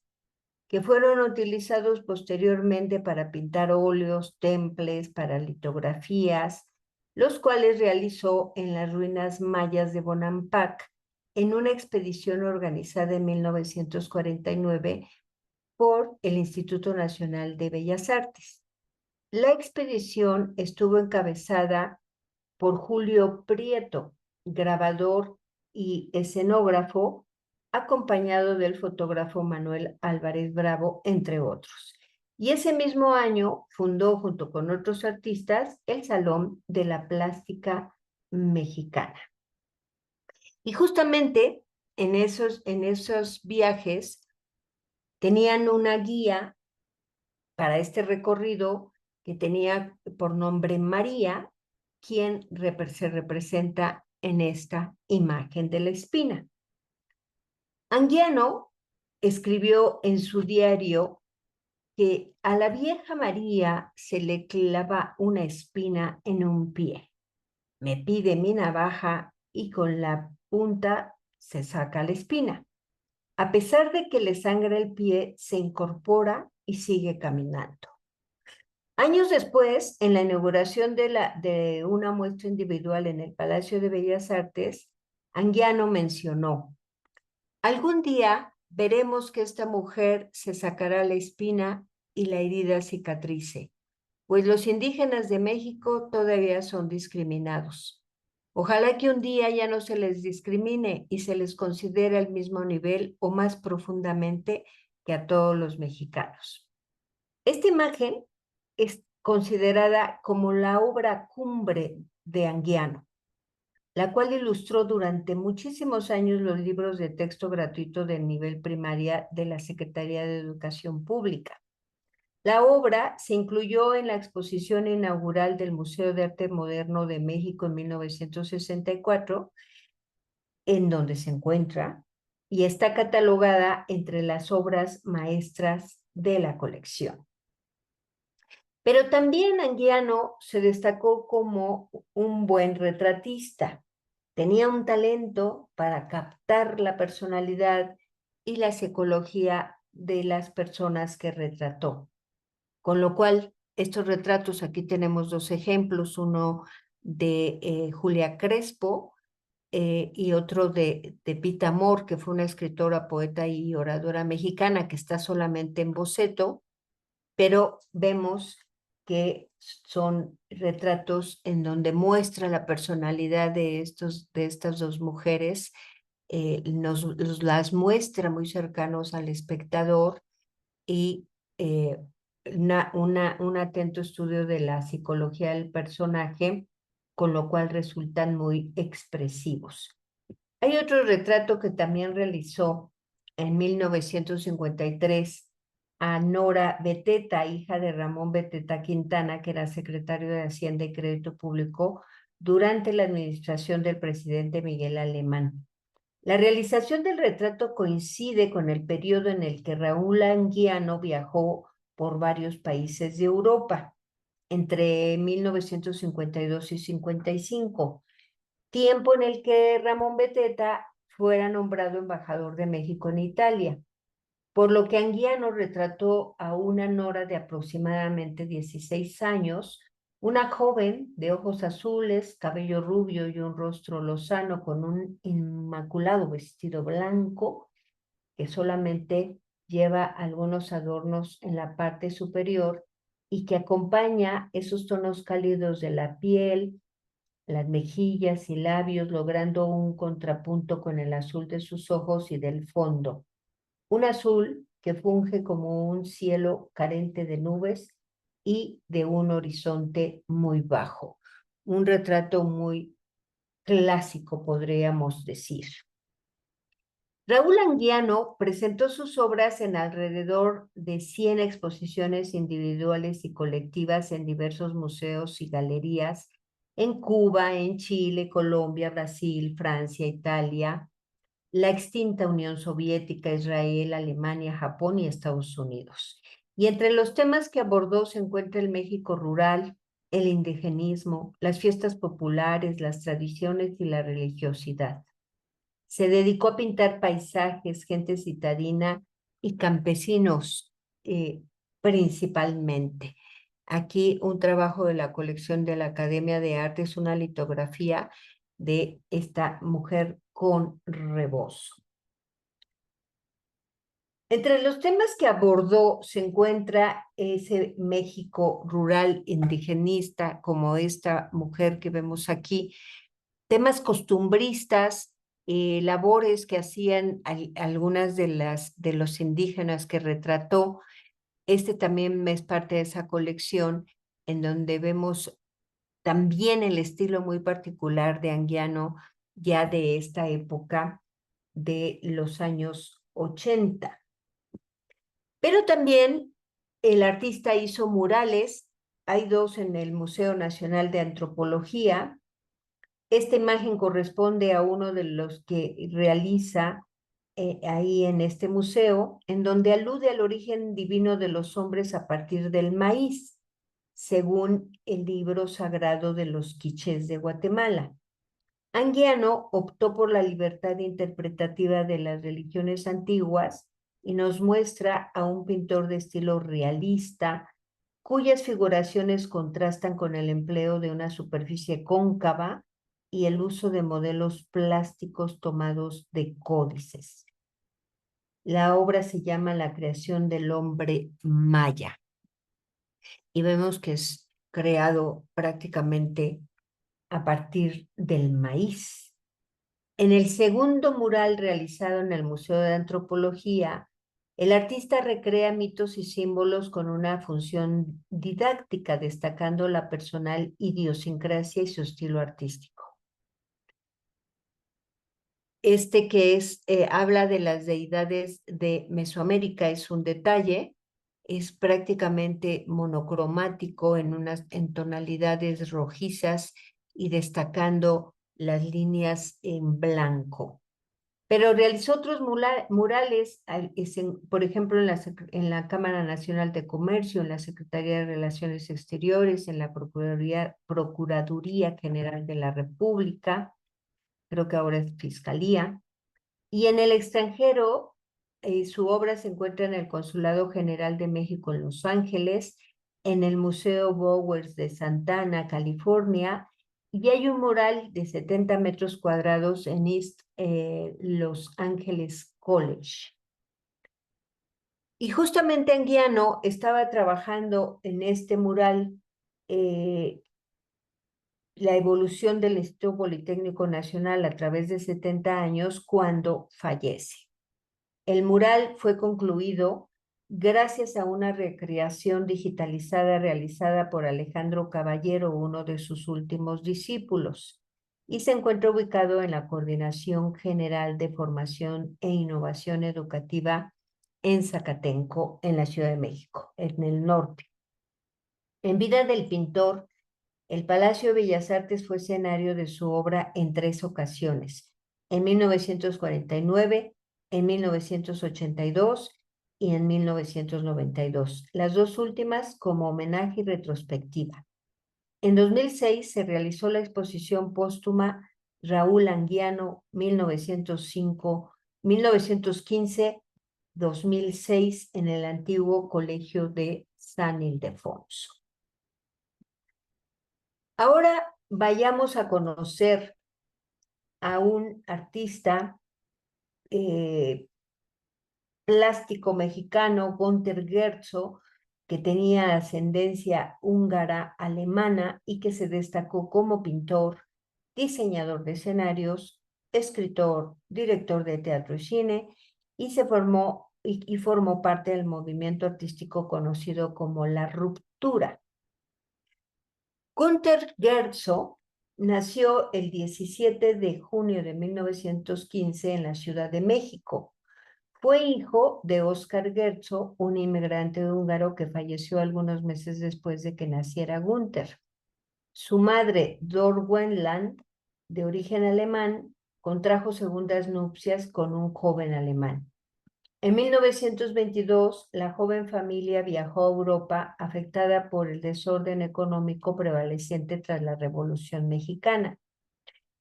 que fueron utilizados posteriormente para pintar óleos, temples, para litografías, los cuales realizó en las ruinas mayas de Bonampak en una expedición organizada en 1949 por el Instituto Nacional de Bellas Artes. La expedición estuvo encabezada por Julio Prieto, grabador y escenógrafo, acompañado del fotógrafo Manuel Álvarez Bravo, entre otros. Y ese mismo año fundó, junto con otros artistas, el Salón de la Plástica Mexicana. Y justamente en esos viajes tenían una guía para este recorrido que tenía por nombre María, quien se representa en esta imagen de la espina. Anguiano escribió en su diario que a la vieja María se le clava una espina en un pie. Me pide mi navaja y con la punta se saca la espina. A pesar de que le sangra el pie, se incorpora y sigue caminando. Años después, en la inauguración de una muestra individual en el Palacio de Bellas Artes, Anguiano mencionó: algún día veremos que esta mujer se sacará la espina y la herida cicatrice, pues los indígenas de México todavía son discriminados. Ojalá que un día ya no se les discrimine y se les considere al mismo nivel o más profundamente que a todos los mexicanos. Esta imagen es considerada como la obra cumbre de Anguiano, la cual ilustró durante muchísimos años los libros de texto gratuito del nivel primaria de la Secretaría de Educación Pública. La obra se incluyó en la exposición inaugural del Museo de Arte Moderno de México en 1964, en donde se encuentra, y está catalogada entre las obras maestras de la colección. Pero también Anguiano se destacó como un buen retratista. Tenía un talento para captar la personalidad y la psicología de las personas que retrató. Con lo cual, estos retratos, aquí tenemos dos ejemplos, uno de Julia Crespo y otro de Pita Amor, que fue una escritora, poeta y oradora mexicana que está solamente en boceto, pero vemos que son retratos en donde muestra la personalidad de estas dos mujeres, nos las muestra muy cercanos al espectador y un atento estudio de la psicología del personaje, con lo cual resultan muy expresivos. Hay otro retrato que también realizó en 1953 a Nora Beteta, hija de Ramón Beteta Quintana, que era secretario de Hacienda y Crédito Público durante la administración del presidente Miguel Alemán. La realización del retrato coincide con el periodo en el que Raúl Anguiano viajó por varios países de Europa, entre 1952 y 55, tiempo en el que Ramón Beteta fuera nombrado embajador de México en Italia. por lo que Anguiano retrató a una Nora de aproximadamente 16 años, una joven de ojos azules, cabello rubio y un rostro lozano con un inmaculado vestido blanco que solamente lleva algunos adornos en la parte superior y que acompaña esos tonos cálidos de la piel, las mejillas y labios, logrando un contrapunto con el azul de sus ojos y del fondo. Un azul que funge como un cielo carente de nubes y de un horizonte muy bajo. Un retrato muy clásico, podríamos decir. Raúl Anguiano presentó sus obras en alrededor de 100 exposiciones individuales y colectivas en diversos museos y galerías en Cuba, en Chile, Colombia, Brasil, Francia, Italia, la extinta Unión Soviética, Israel, Alemania, Japón y Estados Unidos. Y entre los temas que abordó se encuentra el México rural, el indigenismo, las fiestas populares, las tradiciones y la religiosidad. Se dedicó a pintar paisajes, gente citadina y campesinos principalmente. Aquí un trabajo de la colección de la Academia de Artes, una litografía de esta mujer con rebozo. Entre los temas que abordó se encuentra ese México rural indigenista, como esta mujer que vemos aquí, temas costumbristas, labores que hacían algunas de los indígenas que retrató. Este también es parte de esa colección en donde vemos también el estilo muy particular de Anguiano, ya de esta época de los años 80. Pero también el artista hizo murales, hay dos en el Museo Nacional de Antropología. Esta imagen corresponde a uno de los que realiza ahí en este museo, en donde alude al origen divino de los hombres a partir del maíz, según el libro sagrado de los quichés de Guatemala. Anguiano optó por la libertad interpretativa de las religiones antiguas y nos muestra a un pintor de estilo realista, cuyas figuraciones contrastan con el empleo de una superficie cóncava y el uso de modelos plásticos tomados de códices. La obra se llama La creación del hombre maya y vemos que es creado prácticamente a partir del maíz. En el segundo mural realizado en el Museo de Antropología, el artista recrea mitos y símbolos con una función didáctica, destacando la personal idiosincrasia y su estilo artístico. Este que habla de las deidades de Mesoamérica es un detalle, es prácticamente monocromático en tonalidades rojizas y destacando las líneas en blanco. Pero realizó otros murales, por ejemplo, en la Cámara Nacional de Comercio, en la Secretaría de Relaciones Exteriores, en la Procuraduría General de la República, creo que ahora es Fiscalía, y en el extranjero, su obra se encuentra en el Consulado General de México en Los Ángeles, en el Museo Bowers de Santa Ana, California, y hay un mural de 70 metros cuadrados en East Los Ángeles College. Y justamente Anguiano estaba trabajando en este mural, la evolución del Instituto Politécnico Nacional a través de 70 años cuando fallece. El mural fue concluido gracias a una recreación digitalizada realizada por Alejandro Caballero, uno de sus últimos discípulos, y se encuentra ubicado en la Coordinación General de Formación e Innovación Educativa en Zacatenco, en la Ciudad de México, en el norte. En vida del pintor, el Palacio de Bellas Artes fue escenario de su obra en 3 ocasiones, en 1949, en 1982 y en 1992, las dos últimas como homenaje y retrospectiva. En 2006 se realizó la exposición póstuma Raúl Anguiano 1915 2006 en el antiguo Colegio de San Ildefonso. Ahora vayamos a conocer a un artista plástico mexicano, Günter Gerzo, que tenía ascendencia húngara-alemana y que se destacó como pintor, diseñador de escenarios, escritor, director de teatro y cine, y se formó y formó parte del movimiento artístico conocido como La Ruptura. Günter Gerzo nació el 17 de junio de 1915 en la Ciudad de México. Fue hijo de Óscar Gerzo, un inmigrante húngaro que falleció algunos meses después de que naciera Günter. Su madre, Dor Wendland, de origen alemán, contrajo segundas nupcias con un joven alemán. En 1922, la joven familia viajó a Europa afectada por el desorden económico prevaleciente tras la Revolución Mexicana.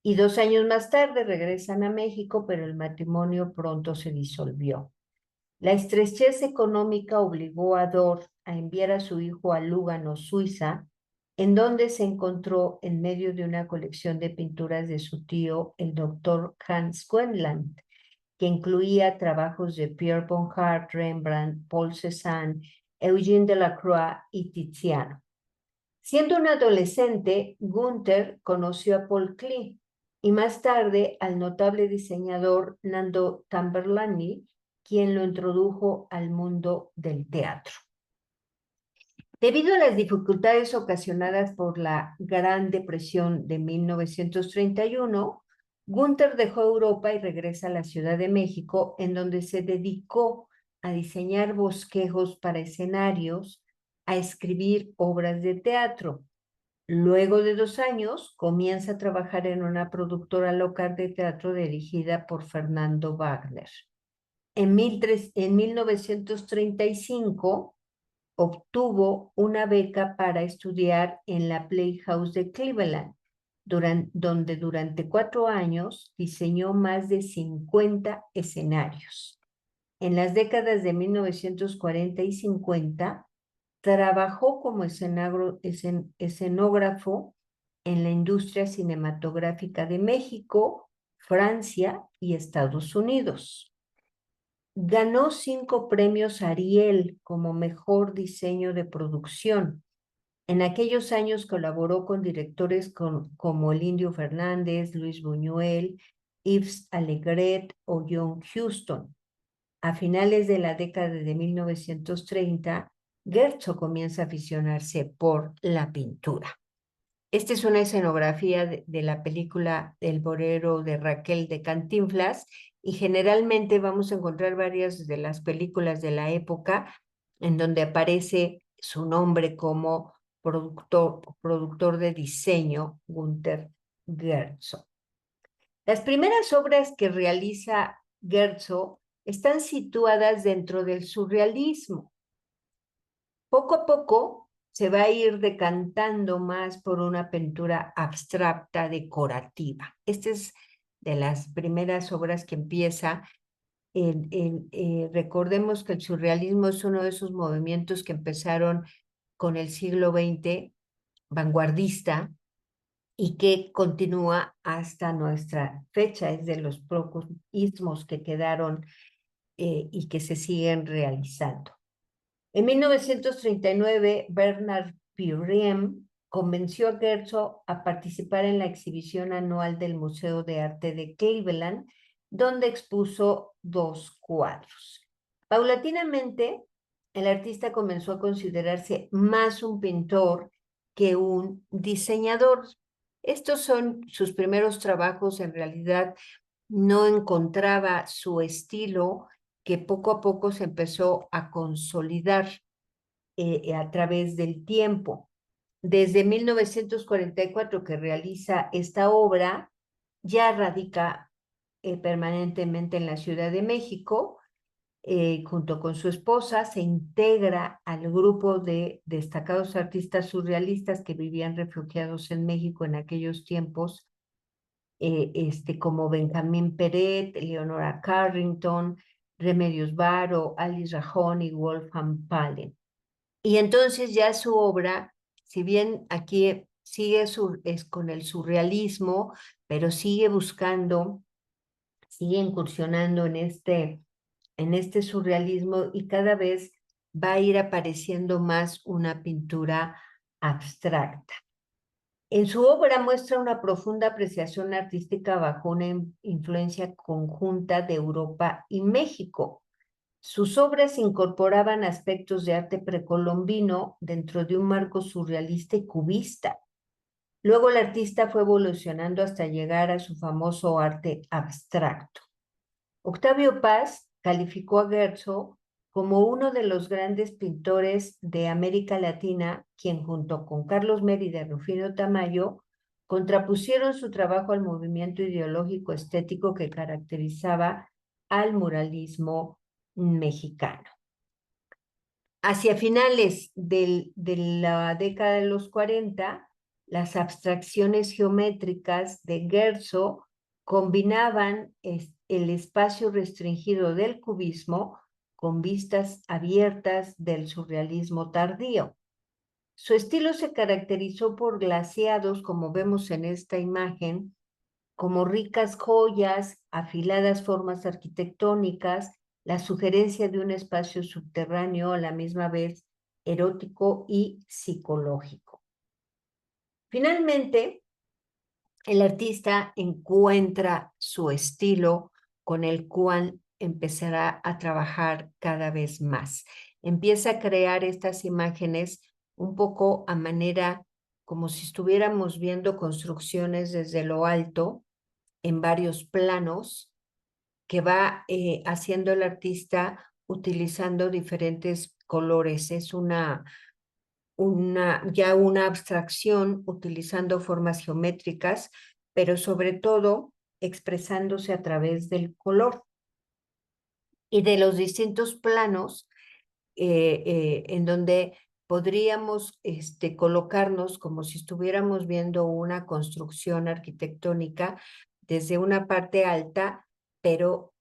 Y 2 años más tarde regresan a México, pero el matrimonio pronto se disolvió. La estrechez económica obligó a Dor a enviar a su hijo a Lugano, Suiza, en donde se encontró en medio de una colección de pinturas de su tío, el doctor Hans Wendland, que incluía trabajos de Pierre Bonnard, Rembrandt, Paul Cézanne, Eugène Delacroix y Tiziano. Siendo un adolescente, Günter conoció a Paul Klee y más tarde al notable diseñador Nando Tamberlani, quien lo introdujo al mundo del teatro. Debido a las dificultades ocasionadas por la Gran Depresión de 1931, Günter dejó Europa y regresa a la Ciudad de México, en donde se dedicó a diseñar bosquejos para escenarios, a escribir obras de teatro. Luego de 2 años, comienza a trabajar en una productora local de teatro dirigida por Fernando Wagner. En 1935 obtuvo una beca para estudiar en la Playhouse de Cleveland, donde durante 4 años diseñó más de 50 escenarios. En las décadas de 1940 y 50, trabajó como escenógrafo en la industria cinematográfica de México, Francia y Estados Unidos. Ganó 5 premios Ariel como mejor diseño de producción. En aquellos años colaboró con directores como el Indio Fernández, Luis Buñuel, Yves Allégret o John Huston. A finales de la década de 1930, Gerzo comienza a aficionarse por la pintura. Esta es una escenografía de la película El Bolero de Raquel de Cantinflas, y generalmente vamos a encontrar varias de las películas de la época en donde aparece su nombre como productor de diseño, Günter Gerzo. Las primeras obras que realiza Gerzo están situadas dentro del surrealismo. Poco a poco se va a ir decantando más por una pintura abstracta decorativa. Esta es de las primeras obras que empieza. Recordemos que el surrealismo es uno de esos movimientos que empezaron con el siglo XX, vanguardista, y que continúa hasta nuestra fecha. Es de los pocos ismos que quedaron y que se siguen realizando. En 1939, Bernard Puriem convenció a Gerzo a participar en la exhibición anual del Museo de Arte de Cleveland, donde expuso 2 cuadros. Paulatinamente, el artista comenzó a considerarse más un pintor que un diseñador. Estos son sus primeros trabajos. En realidad no encontraba su estilo, que poco a poco se empezó a consolidar a través del tiempo. Desde 1944 que realiza esta obra, ya radica permanentemente en la Ciudad de México. Junto con su esposa, se integra al grupo de destacados artistas surrealistas que vivían refugiados en México en aquellos tiempos, como Benjamín Peret, Leonora Carrington, Remedios Varo, Alice Rajón y Wolfgang Palen. Y entonces ya su obra, si bien aquí sigue es con el surrealismo, pero sigue buscando, sigue incursionando en este surrealismo y cada vez va a ir apareciendo más una pintura abstracta. En su obra muestra una profunda apreciación artística bajo una influencia conjunta de Europa y México. Sus obras incorporaban aspectos de arte precolombino dentro de un marco surrealista y cubista. Luego el artista fue evolucionando hasta llegar a su famoso arte abstracto. Octavio Paz calificó a Guerzo como uno de los grandes pintores de América Latina, quien junto con Carlos Mérida y Rufino Tamayo contrapusieron su trabajo al movimiento ideológico estético que caracterizaba al muralismo mexicano. Hacia finales de la década de los 40, las abstracciones geométricas de Guerzo combinaban el espacio restringido del cubismo con vistas abiertas del surrealismo tardío. Su estilo se caracterizó por glaseados, como vemos en esta imagen, como ricas joyas, afiladas formas arquitectónicas, la sugerencia de un espacio subterráneo a la misma vez erótico y psicológico. Finalmente, el artista encuentra su estilo con el cual empezará a trabajar cada vez más. Empieza a crear estas imágenes un poco a manera como si estuviéramos viendo construcciones desde lo alto, en varios planos que va haciendo el artista utilizando diferentes colores. Es ya una abstracción utilizando formas geométricas, pero sobre todo expresándose a través del color y de los distintos planos en donde podríamos colocarnos como si estuviéramos viendo una construcción arquitectónica desde una parte alta, pero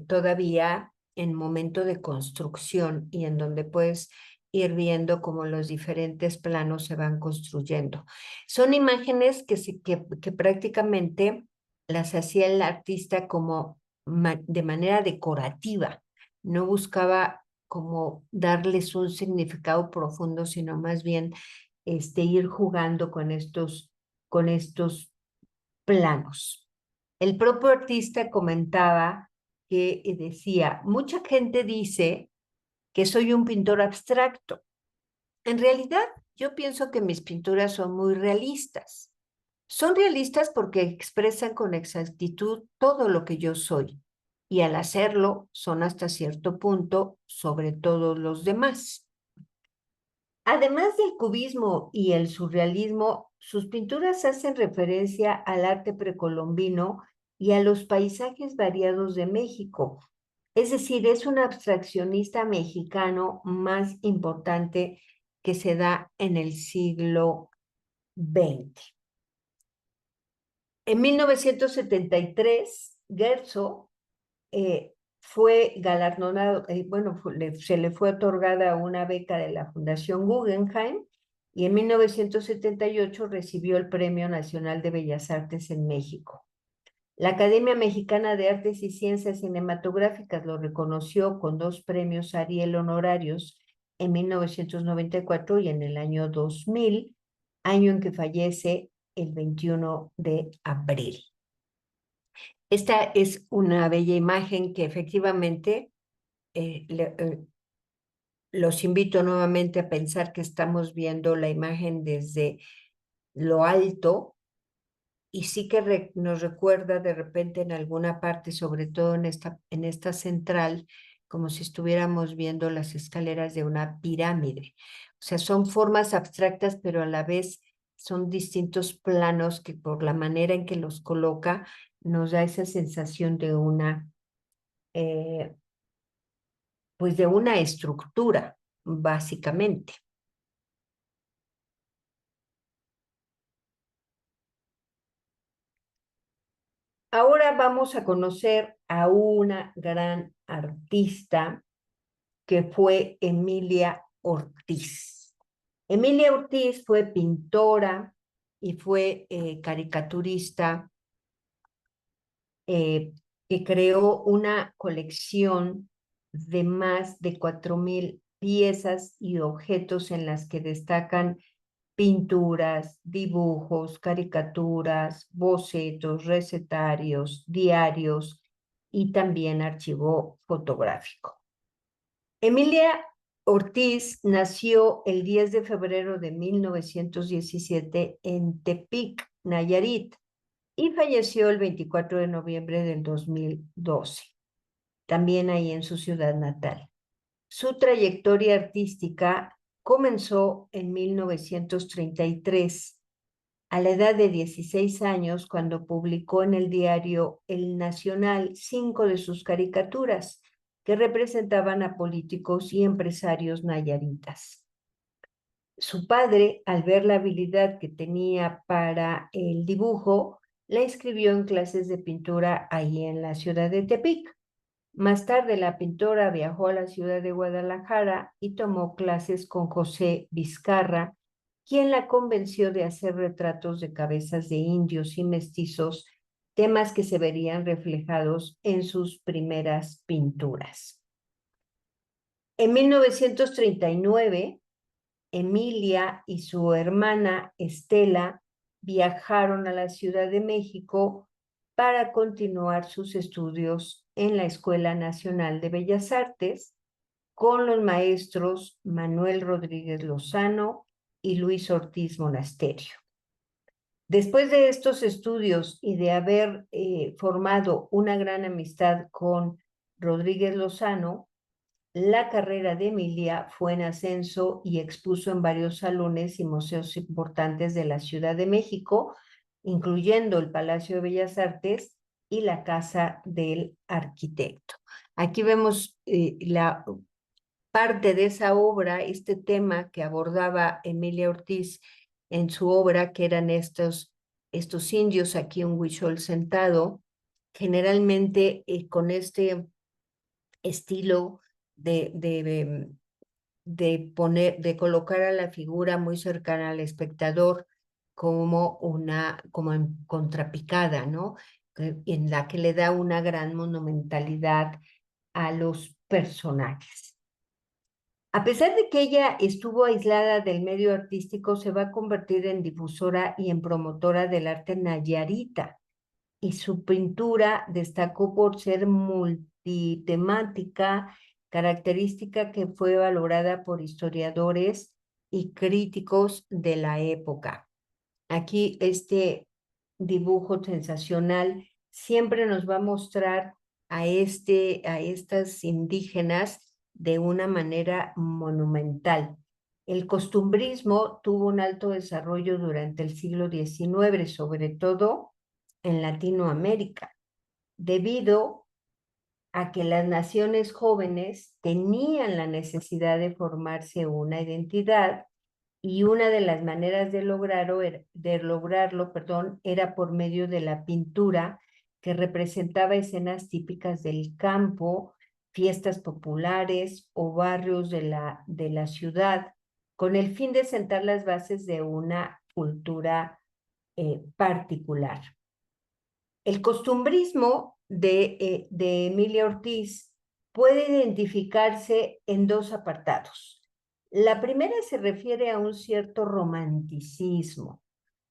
todavía en momento de construcción y en donde puedes ir viendo cómo los diferentes planos se van construyendo. Son imágenes que prácticamente las hacía el artista como de manera decorativa, no buscaba como darles un significado profundo, sino más bien ir jugando con estos planos. El propio artista comentaba que decía, mucha gente dice que soy un pintor abstracto. En realidad, yo pienso que mis pinturas son muy realistas. Son realistas porque expresan con exactitud todo lo que yo soy y al hacerlo son hasta cierto punto sobre todos los demás. Además del cubismo y el surrealismo, sus pinturas hacen referencia al arte precolombino y a los paisajes variados de México. Es decir, es un abstraccionista mexicano más importante que se da en el siglo XX. En 1973, Guerzo fue galardonado, se le fue otorgada una beca de la Fundación Guggenheim y en 1978 recibió el Premio Nacional de Bellas Artes en México. La Academia Mexicana de Artes y Ciencias Cinematográficas lo reconoció con 2 premios Ariel honorarios en 1994 y en el año 2000, año en que fallece el 21 de abril. Esta es una bella imagen que efectivamente los invito nuevamente a pensar que estamos viendo la imagen desde lo alto y sí que nos recuerda de repente en alguna parte, sobre todo en esta central, como si estuviéramos viendo las escaleras de una pirámide. O sea, son formas abstractas, pero a la vez son distintos planos que por la manera en que los coloca nos da esa sensación de pues de una estructura, básicamente. Ahora vamos a conocer a una gran artista que fue Emilia Ortiz. Emilia Ortiz fue pintora y fue caricaturista eh, que creó una colección de más de 4,000 piezas y objetos en las que destacan pinturas, dibujos, caricaturas, bocetos, recetarios, diarios y también archivo fotográfico. Emilia Ortiz nació el 10 de febrero de 1917 en Tepic, Nayarit, y falleció el 24 de noviembre del 2012, también ahí en su ciudad natal. Su trayectoria artística comenzó en 1933, a la edad de 16 años, cuando publicó en el diario El Nacional 5 de sus caricaturas, que representaban a políticos y empresarios nayaritas. Su padre, al ver la habilidad que tenía para el dibujo, la inscribió en clases de pintura ahí en la ciudad de Tepic. Más tarde, la pintora viajó a la ciudad de Guadalajara y tomó clases con José Vizcarra, quien la convenció de hacer retratos de cabezas de indios y mestizos, temas que se verían reflejados en sus primeras pinturas. En 1939, Emilia y su hermana Estela viajaron a la Ciudad de México para continuar sus estudios en la Escuela Nacional de Bellas Artes con los maestros Manuel Rodríguez Lozano y Luis Ortiz Monasterio. Después de estos estudios y de haber formado una gran amistad con Rodríguez Lozano, la carrera de Emilia fue en ascenso y expuso en varios salones y museos importantes de la Ciudad de México, incluyendo el Palacio de Bellas Artes y la Casa del Arquitecto. Aquí vemos la parte de esa obra, este tema que abordaba Emilia Ortiz en su obra, que eran estos indios aquí, un huichol sentado, generalmente con este estilo de colocar a la figura muy cercana al espectador como en contrapicada, ¿no? En la que le da una gran monumentalidad a los personajes. A pesar de que ella estuvo aislada del medio artístico, se va a convertir en difusora y en promotora del arte nayarita, y su pintura destacó por ser multitemática, característica que fue valorada por historiadores y críticos de la época. Aquí este dibujo sensacional siempre nos va a mostrar a estas indígenas de una manera monumental. El costumbrismo tuvo un alto desarrollo durante el siglo XIX, sobre todo en Latinoamérica, debido a que las naciones jóvenes tenían la necesidad de formarse una identidad, y una de las maneras de lograrlo, era por medio de la pintura, que representaba escenas típicas del campo, fiestas populares o barrios de la ciudad, con el fin de sentar las bases de una cultura particular. El costumbrismo de Emilia Ortiz puede identificarse en dos apartados. La primera se refiere a un cierto romanticismo,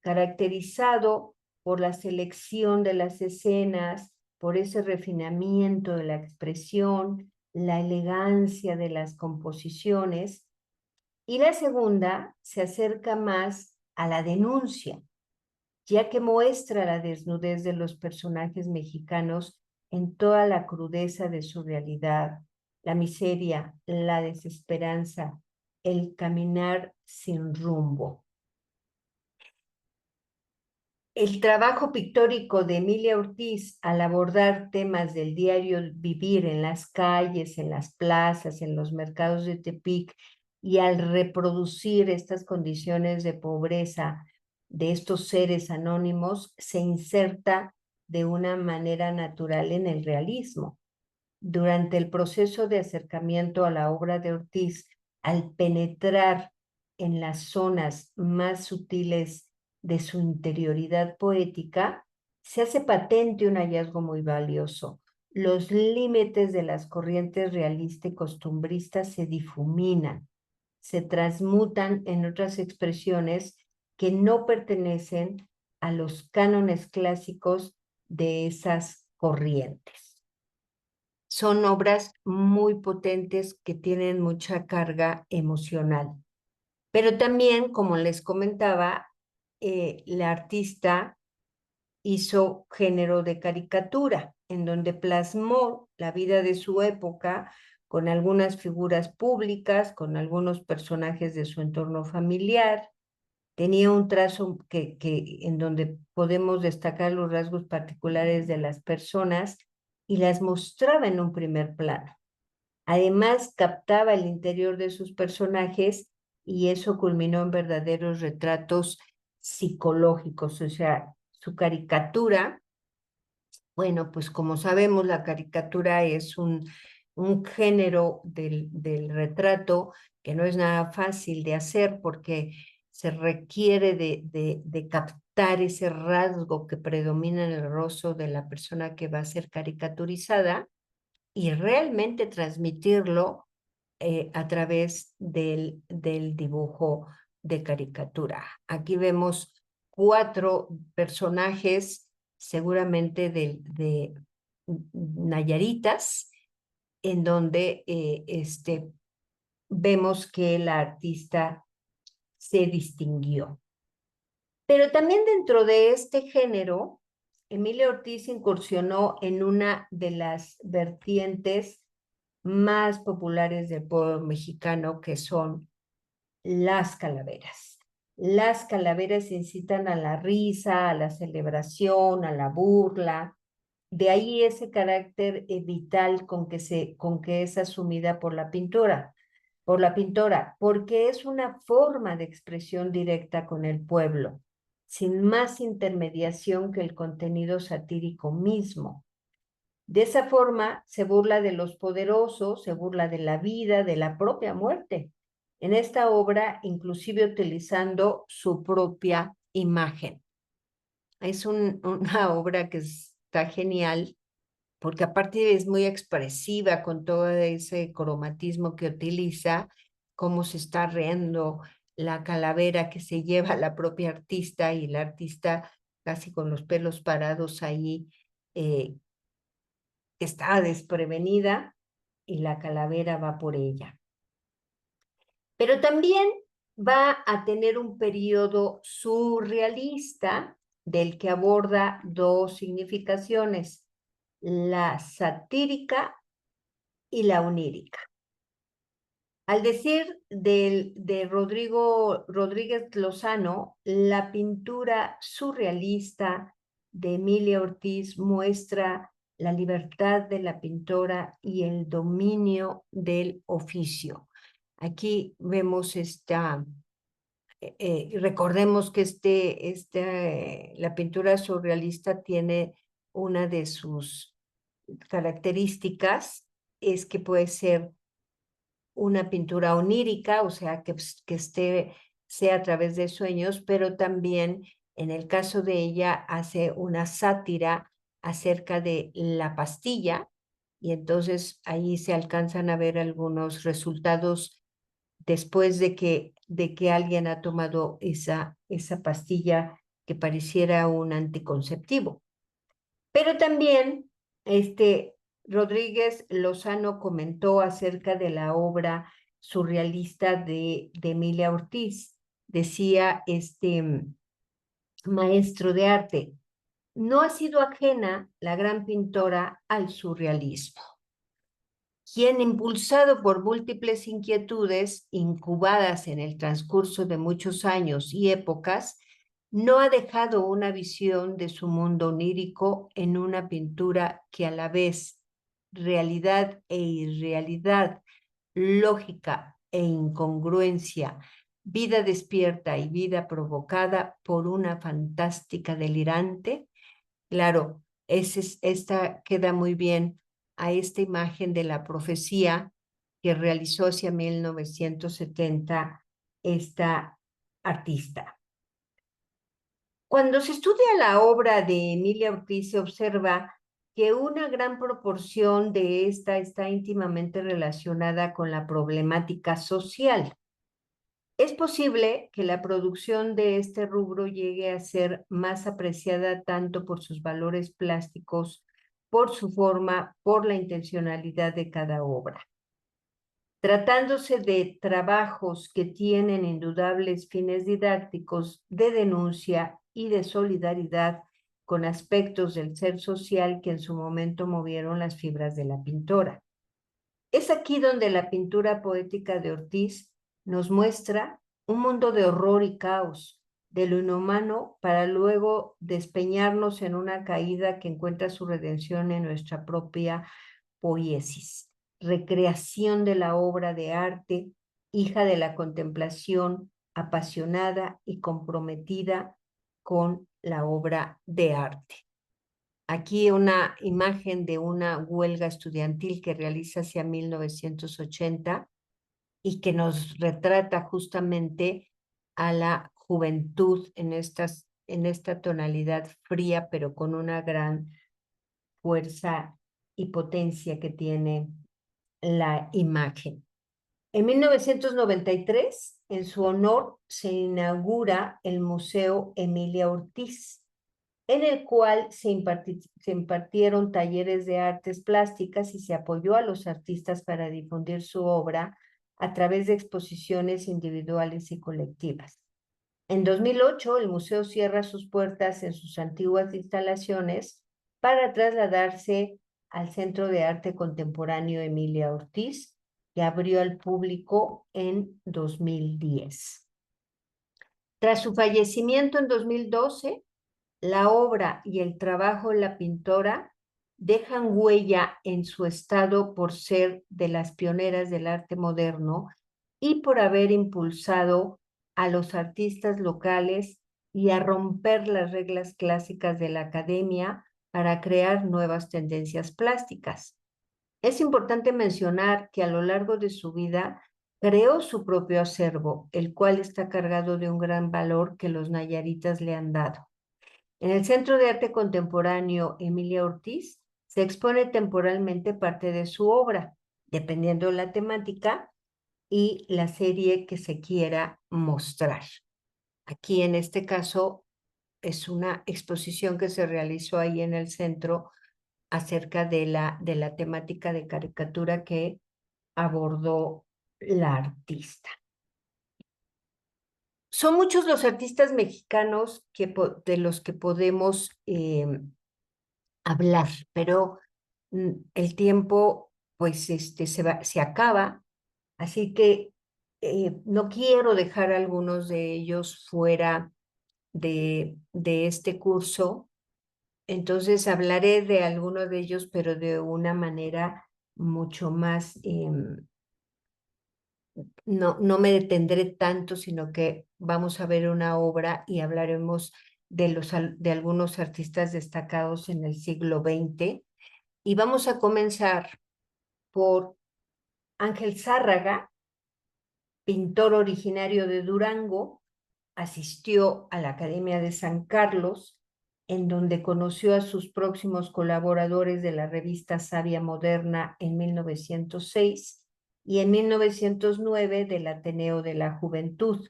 caracterizado por la selección de las escenas, por ese refinamiento de la expresión, la elegancia de las composiciones, y la segunda se acerca más a la denuncia, ya que muestra la desnudez de los personajes mexicanos en toda la crudeza de su realidad, la miseria, la desesperanza, el caminar sin rumbo. El trabajo pictórico de Emilia Ortiz, al abordar temas del diario vivir en las calles, en las plazas, en los mercados de Tepic, y al reproducir estas condiciones de pobreza de estos seres anónimos, se inserta de una manera natural en el realismo. Durante el proceso de acercamiento a la obra de Ortiz, al penetrar en las zonas más sutiles de su interioridad poética, se hace patente un hallazgo muy valioso. Los límites de las corrientes realista y costumbristas se difuminan, se transmutan en otras expresiones que no pertenecen a los cánones clásicos de esas corrientes. Son obras muy potentes que tienen mucha carga emocional. Pero también, como les comentaba, la artista hizo género de caricatura, en donde plasmó la vida de su época con algunas figuras públicas, con algunos personajes de su entorno familiar. Tenía un trazo en donde podemos destacar los rasgos particulares de las personas y las mostraba en un primer plano. Además, captaba el interior de sus personajes y eso culminó en verdaderos retratos psicológicos, o sea, su caricatura. Bueno, pues como sabemos, la caricatura es un género del retrato que no es nada fácil de hacer porque se requiere de captar ese rasgo que predomina en el rostro de la persona que va a ser caricaturizada y realmente transmitirlo a través del dibujo de caricatura. Aquí vemos 4 personajes, seguramente de Nayaritas, en donde vemos que la artista se distinguió. Pero también dentro de este género, Emilia Ortiz incursionó en una de las vertientes más populares del pueblo mexicano, que son las calaveras. Las calaveras incitan a la risa, a la celebración, a la burla. De ahí ese carácter vital con que es asumida por la pintora, porque es una forma de expresión directa con el pueblo, sin más intermediación que el contenido satírico mismo. De esa forma se burla de los poderosos, se burla de la vida, de la propia muerte. En esta obra, inclusive utilizando su propia imagen. Es una obra que está genial, porque aparte es muy expresiva con todo ese cromatismo que utiliza, cómo se está riendo la calavera que se lleva la propia artista y la artista casi con los pelos parados ahí, está desprevenida y la calavera va por ella. Pero también va a tener un periodo surrealista del que aborda 2 significaciones, la satírica y la onírica. Al decir de Rodrigo Rodríguez Lozano, la pintura surrealista de Emilia Ortiz muestra la libertad de la pintora y el dominio del oficio. Aquí vemos recordemos que la pintura surrealista tiene una de sus características, es que puede ser una pintura onírica, o sea, sea a través de sueños, pero también en el caso de ella hace una sátira acerca de la pastilla y entonces ahí se alcanzan a ver algunos resultados después de que alguien ha tomado esa pastilla que pareciera un anticonceptivo. Pero también Rodríguez Lozano comentó acerca de la obra surrealista de Emilia Ortiz. Decía maestro de arte, no ha sido ajena la gran pintora al surrealismo, quien, impulsado por múltiples inquietudes incubadas en el transcurso de muchos años y épocas, no ha dejado una visión de su mundo onírico en una pintura que a la vez realidad e irrealidad, lógica e incongruencia, vida despierta y vida provocada por una fantástica delirante. Claro, Esta queda muy bien a esta imagen de la profecía que realizó hacia 1970 esta artista. Cuando se estudia la obra de Emilia Ortiz, se observa que una gran proporción de esta está íntimamente relacionada con la problemática social. Es posible que la producción de este rubro llegue a ser más apreciada tanto por sus valores plásticos, por su forma, por la intencionalidad de cada obra. Tratándose de trabajos que tienen indudables fines didácticos, de denuncia y de solidaridad con aspectos del ser social que en su momento movieron las fibras de la pintora. Es aquí donde la pintura poética de Ortiz nos muestra un mundo de horror y caos, de lo inhumano, para luego despeñarnos en una caída que encuentra su redención en nuestra propia poiesis, recreación de la obra de arte, hija de la contemplación, apasionada y comprometida con la obra de arte. Aquí una imagen de una huelga estudiantil que realiza hacia 1980 y que nos retrata justamente a la juventud en esta tonalidad fría, pero con una gran fuerza y potencia que tiene la imagen. En 1993, en su honor, se inaugura el Museo Emilia Ortiz, en el cual se impartieron talleres de artes plásticas y se apoyó a los artistas para difundir su obra a través de exposiciones individuales y colectivas. En 2008, el museo cierra sus puertas en sus antiguas instalaciones para trasladarse al Centro de Arte Contemporáneo Emilia Ortiz, que abrió al público en 2010. Tras su fallecimiento en 2012, la obra y el trabajo de la pintora dejan huella en su estado por ser de las pioneras del arte moderno y por haber impulsado a los artistas locales y a romper las reglas clásicas de la academia para crear nuevas tendencias plásticas. Es importante mencionar que a lo largo de su vida creó su propio acervo, el cual está cargado de un gran valor que los nayaritas le han dado. En el Centro de Arte Contemporáneo Emilia Ortiz se expone temporalmente parte de su obra, dependiendo de la temática y la serie que se quiera mostrar. Aquí en este caso es una exposición que se realizó ahí en el centro acerca de la temática de caricatura que abordó la artista. Son muchos los artistas mexicanos de los que podemos hablar, pero el tiempo pues se acaba, así que no quiero dejar a algunos de ellos fuera de este curso, entonces hablaré de algunos de ellos, pero de una manera mucho más, no me detendré tanto, sino que vamos a ver una obra y hablaremos de algunos artistas destacados en el siglo XX. Y vamos a comenzar por Ángel Zárraga, pintor originario de Durango. Asistió a la Academia de San Carlos, en donde conoció a sus próximos colaboradores de la revista Sabia Moderna en 1906 y en 1909 del Ateneo de la Juventud,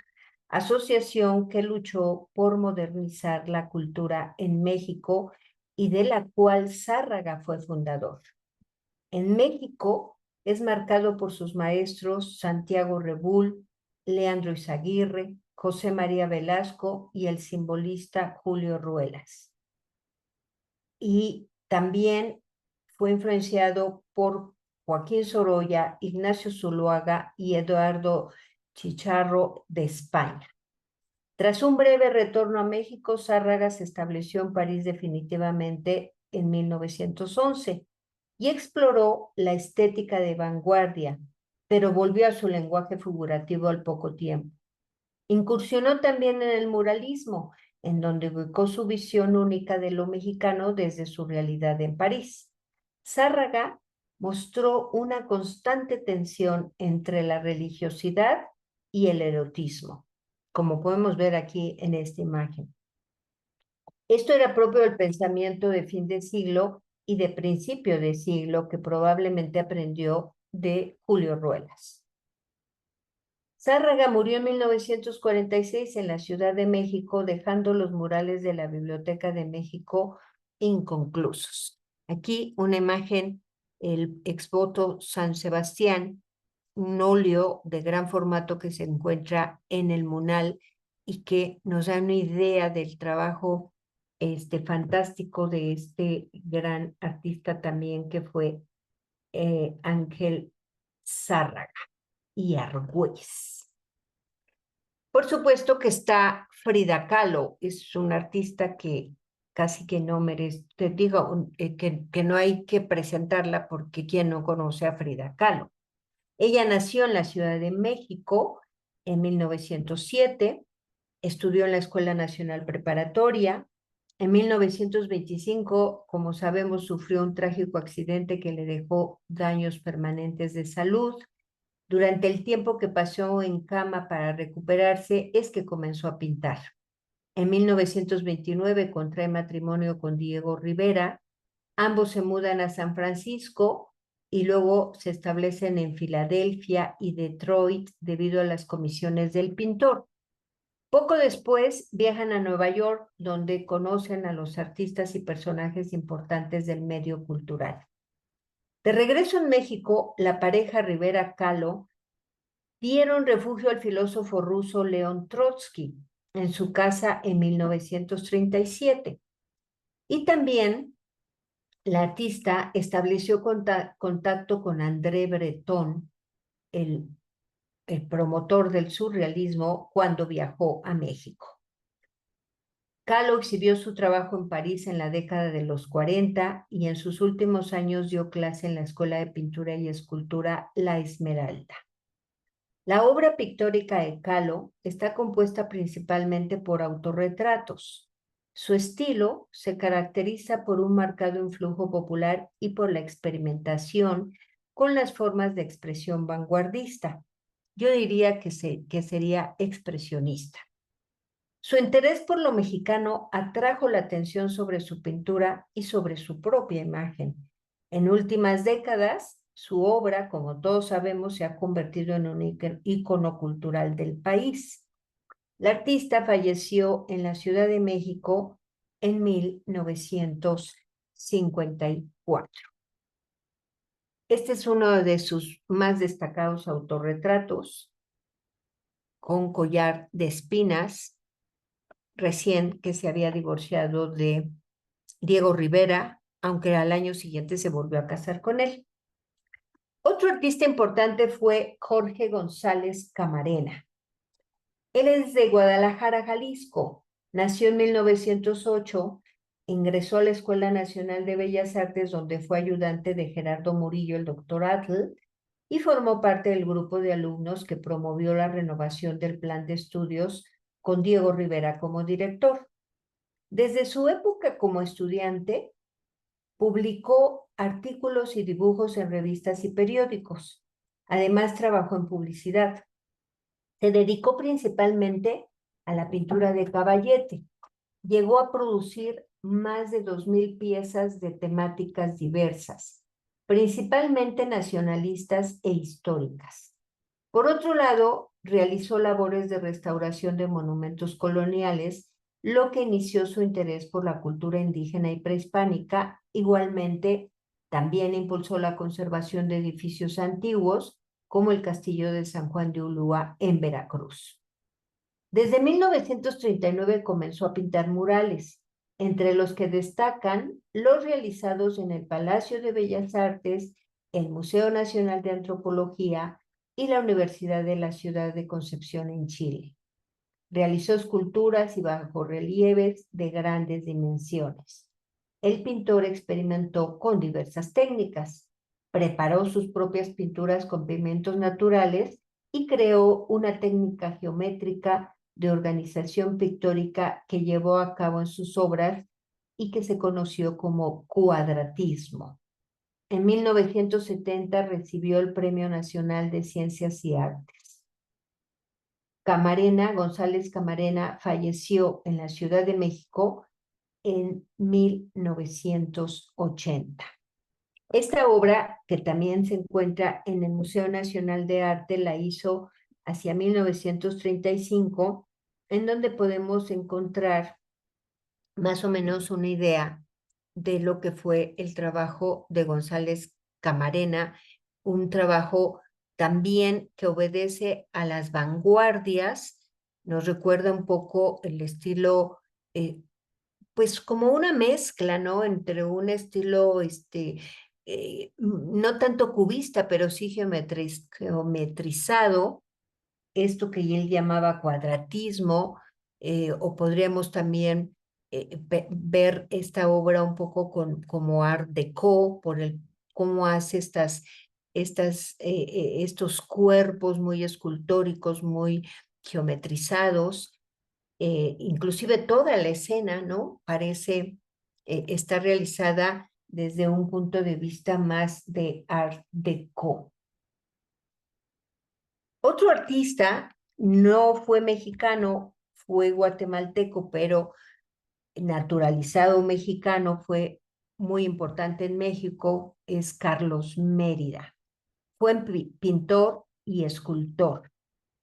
asociación que luchó por modernizar la cultura en México y de la cual Zárraga fue fundador. En México es marcado por sus maestros Santiago Rebull, Leandro Izaguirre, José María Velasco y el simbolista Julio Ruelas. Y también fue influenciado por Joaquín Sorolla, Ignacio Zuluaga y Eduardo Chicharro de España. Tras un breve retorno a México, Zárraga se estableció en París definitivamente en 1911 y exploró la estética de vanguardia, pero volvió a su lenguaje figurativo al poco tiempo. Incursionó también en el muralismo en donde ubicó su visión única de lo mexicano desde su realidad en París. Zárraga mostró una constante tensión entre la religiosidad y el erotismo, como podemos ver aquí en esta imagen. Esto era propio del pensamiento de fin de siglo y de principio de siglo que probablemente aprendió de Julio Ruelas. Zárraga murió en 1946 en la Ciudad de México, dejando los murales de la Biblioteca de México inconclusos. Aquí una imagen, el exvoto San Sebastián, un óleo de gran formato que se encuentra en el Munal y que nos da una idea del trabajo fantástico de este gran artista también que fue Ángel Zárraga y Argüelles. Por supuesto que está Frida Kahlo, es una artista que casi que no merece, te digo, que no hay que presentarla porque quien no conoce a Frida Kahlo. Ella nació en la Ciudad de México en 1907, estudió en la Escuela Nacional Preparatoria. En 1925, como sabemos, sufrió un trágico accidente que le dejó daños permanentes de salud. Durante el tiempo que pasó en cama para recuperarse, es que comenzó a pintar. En 1929 contrae matrimonio con Diego Rivera. Ambos se mudan a San Francisco y luego se establecen en Filadelfia y Detroit debido a las comisiones del pintor. Poco después viajan a Nueva York, donde conocen a los artistas y personajes importantes del medio cultural. De regreso en México, la pareja Rivera Kahlo dieron refugio al filósofo ruso León Trotsky en su casa en 1937. Y también la artista estableció contacto con André Breton, el promotor del surrealismo, cuando viajó a México. Kahlo exhibió su trabajo en París en la década de los 40 y en sus últimos años dio clase en la Escuela de Pintura y Escultura La Esmeralda. La obra pictórica de Kahlo está compuesta principalmente por autorretratos. Su estilo se caracteriza por un marcado influjo popular y por la experimentación con las formas de expresión vanguardista. Yo diría que sería expresionista. Su interés por lo mexicano atrajo la atención sobre su pintura y sobre su propia imagen. En últimas décadas, su obra, como todos sabemos, se ha convertido en un ícono cultural del país. La artista falleció en la Ciudad de México en 1954. Este es uno de sus más destacados autorretratos, con collar de espinas, recién que se había divorciado de Diego Rivera, aunque al año siguiente se volvió a casar con él. Otro artista importante fue Jorge González Camarena. Él es de Guadalajara, Jalisco. Nació en 1908, ingresó a la Escuela Nacional de Bellas Artes, donde fue ayudante de Gerardo Murillo, el doctor Atl, y formó parte del grupo de alumnos que promovió la renovación del plan de estudios con Diego Rivera como director. Desde su época como estudiante, publicó artículos y dibujos en revistas y periódicos. Además, trabajó en publicidad. Se dedicó principalmente a la pintura de caballete. Llegó a producir más de 2,000 piezas de temáticas diversas, principalmente nacionalistas e históricas. Por otro lado, realizó labores de restauración de monumentos coloniales, lo que inició su interés por la cultura indígena y prehispánica. Igualmente, también impulsó la conservación de edificios antiguos, como el Castillo de San Juan de Ulúa en Veracruz. Desde 1939 comenzó a pintar murales, entre los que destacan los realizados en el Palacio de Bellas Artes, el Museo Nacional de Antropología y la Universidad de la Ciudad de Concepción en Chile. Realizó esculturas y bajorrelieves de grandes dimensiones. El pintor experimentó con diversas técnicas, preparó sus propias pinturas con pigmentos naturales y creó una técnica geométrica de organización pictórica que llevó a cabo en sus obras y que se conoció como cuadratismo. En 1970 recibió el Premio Nacional de Ciencias y Artes. Camarena, González Camarena, falleció en la Ciudad de México en 1980. Esta obra, que también se encuentra en el Museo Nacional de Arte, la hizo hacia 1935, en donde podemos encontrar más o menos una idea de lo que fue el trabajo de González Camarena, un trabajo también que obedece a las vanguardias, nos recuerda un poco el estilo, pues como una mezcla, ¿no? Entre un estilo, no tanto cubista, pero sí geometrizado, esto que él llamaba cuadratismo, o podríamos también ver esta obra un poco como Art Deco, por cómo hace estos cuerpos muy escultóricos, muy geometrizados, inclusive toda la escena, ¿no? Parece estar realizada desde un punto de vista más de Art Deco. Otro artista no fue mexicano, fue guatemalteco, pero naturalizado mexicano, fue muy importante en México, es Carlos Mérida. Fue pintor y escultor,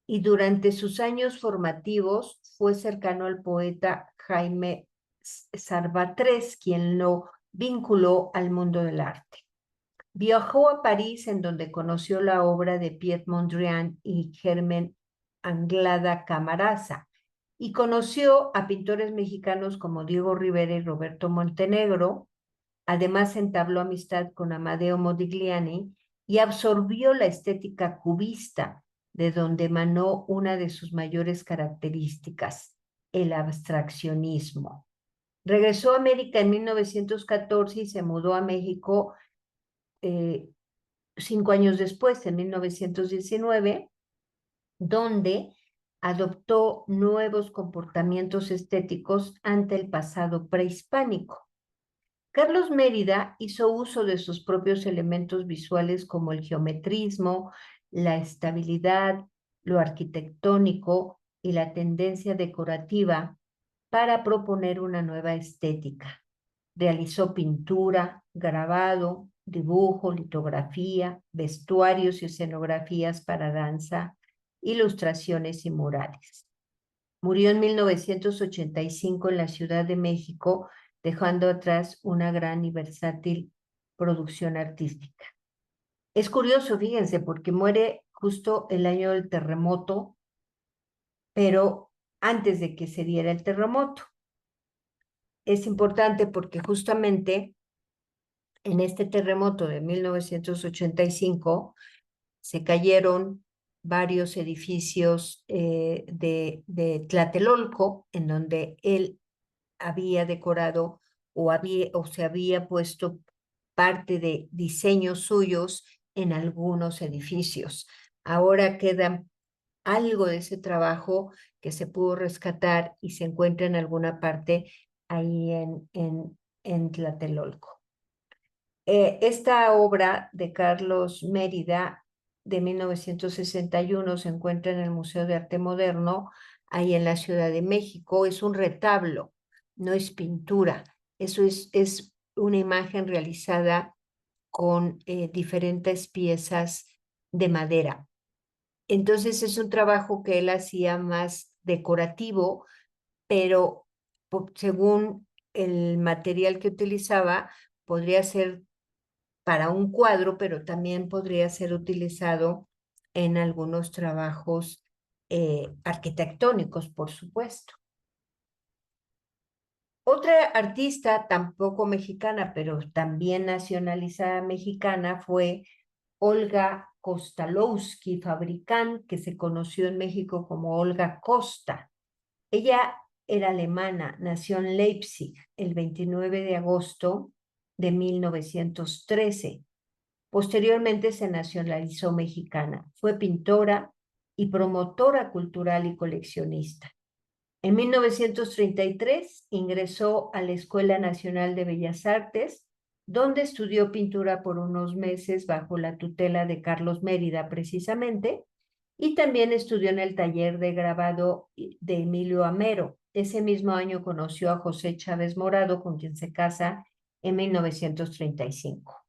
y durante sus años formativos fue cercano al poeta Jaime Sarbatres, quien lo vinculó al mundo del arte. Viajó a París, en donde conoció la obra de Piet Mondrian y Germán Anglada Camarasa, y conoció a pintores mexicanos como Diego Rivera y Roberto Montenegro. Además, entabló amistad con Amadeo Modigliani y absorbió la estética cubista, de donde emanó una de sus mayores características, el abstraccionismo. Regresó a América en 1914 y se mudó a México 5 años después, en 1919, donde adoptó nuevos comportamientos estéticos ante el pasado prehispánico. Carlos Mérida hizo uso de sus propios elementos visuales como el geometrismo, la estabilidad, lo arquitectónico y la tendencia decorativa para proponer una nueva estética. Realizó pintura, grabado, dibujo, litografía, vestuarios y escenografías para danza, ilustraciones y murales. Murió en 1985 en la Ciudad de México, dejando atrás una gran y versátil producción artística. Es curioso, fíjense, porque muere justo el año del terremoto, pero antes de que se diera el terremoto. Es importante porque justamente en este terremoto de 1985 se cayeron varios edificios de Tlatelolco, en donde él había decorado o se había puesto parte de diseños suyos en algunos edificios. Ahora queda algo de ese trabajo que se pudo rescatar y se encuentra en alguna parte ahí en Tlatelolco. Esta obra de Carlos Mérida de 1961 se encuentra en el Museo de Arte Moderno, ahí en la Ciudad de México. Es un retablo, no es pintura. Eso es una imagen realizada con diferentes piezas de madera. Entonces es un trabajo que él hacía más decorativo, pero según el material que utilizaba, podría ser para un cuadro, pero también podría ser utilizado en algunos trabajos arquitectónicos, por supuesto. Otra artista, tampoco mexicana, pero también nacionalizada mexicana, fue Olga Kostalowski Fabricant, que se conoció en México como Olga Costa. Ella era alemana, nació en Leipzig el 29 de agosto de 1913. Posteriormente se nacionalizó mexicana. Fue pintora y promotora cultural y coleccionista. En 1933 ingresó a la Escuela Nacional de Bellas Artes, donde estudió pintura por unos meses bajo la tutela de Carlos Mérida, precisamente, y también estudió en el taller de grabado de Emilio Amero. Ese mismo año conoció a José Chávez Morado, con quien se casa en 1935.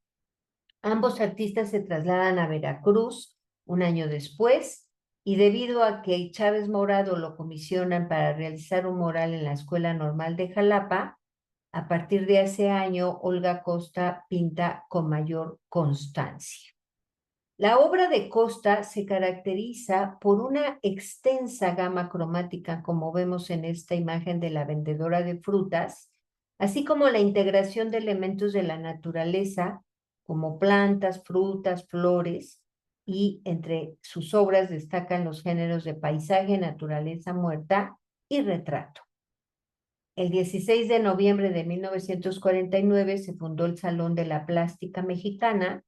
Ambos artistas se trasladan a Veracruz un año después, y debido a que Chávez Morado lo comisionan para realizar un mural en la Escuela Normal de Jalapa, a partir de ese año Olga Costa pinta con mayor constancia. La obra de Costa se caracteriza por una extensa gama cromática, como vemos en esta imagen de la vendedora de frutas, así como la integración de elementos de la naturaleza, como plantas, frutas, flores, y entre sus obras destacan los géneros de paisaje, naturaleza muerta y retrato. El 16 de noviembre de 1949 se fundó el Salón de la Plástica Mexicana,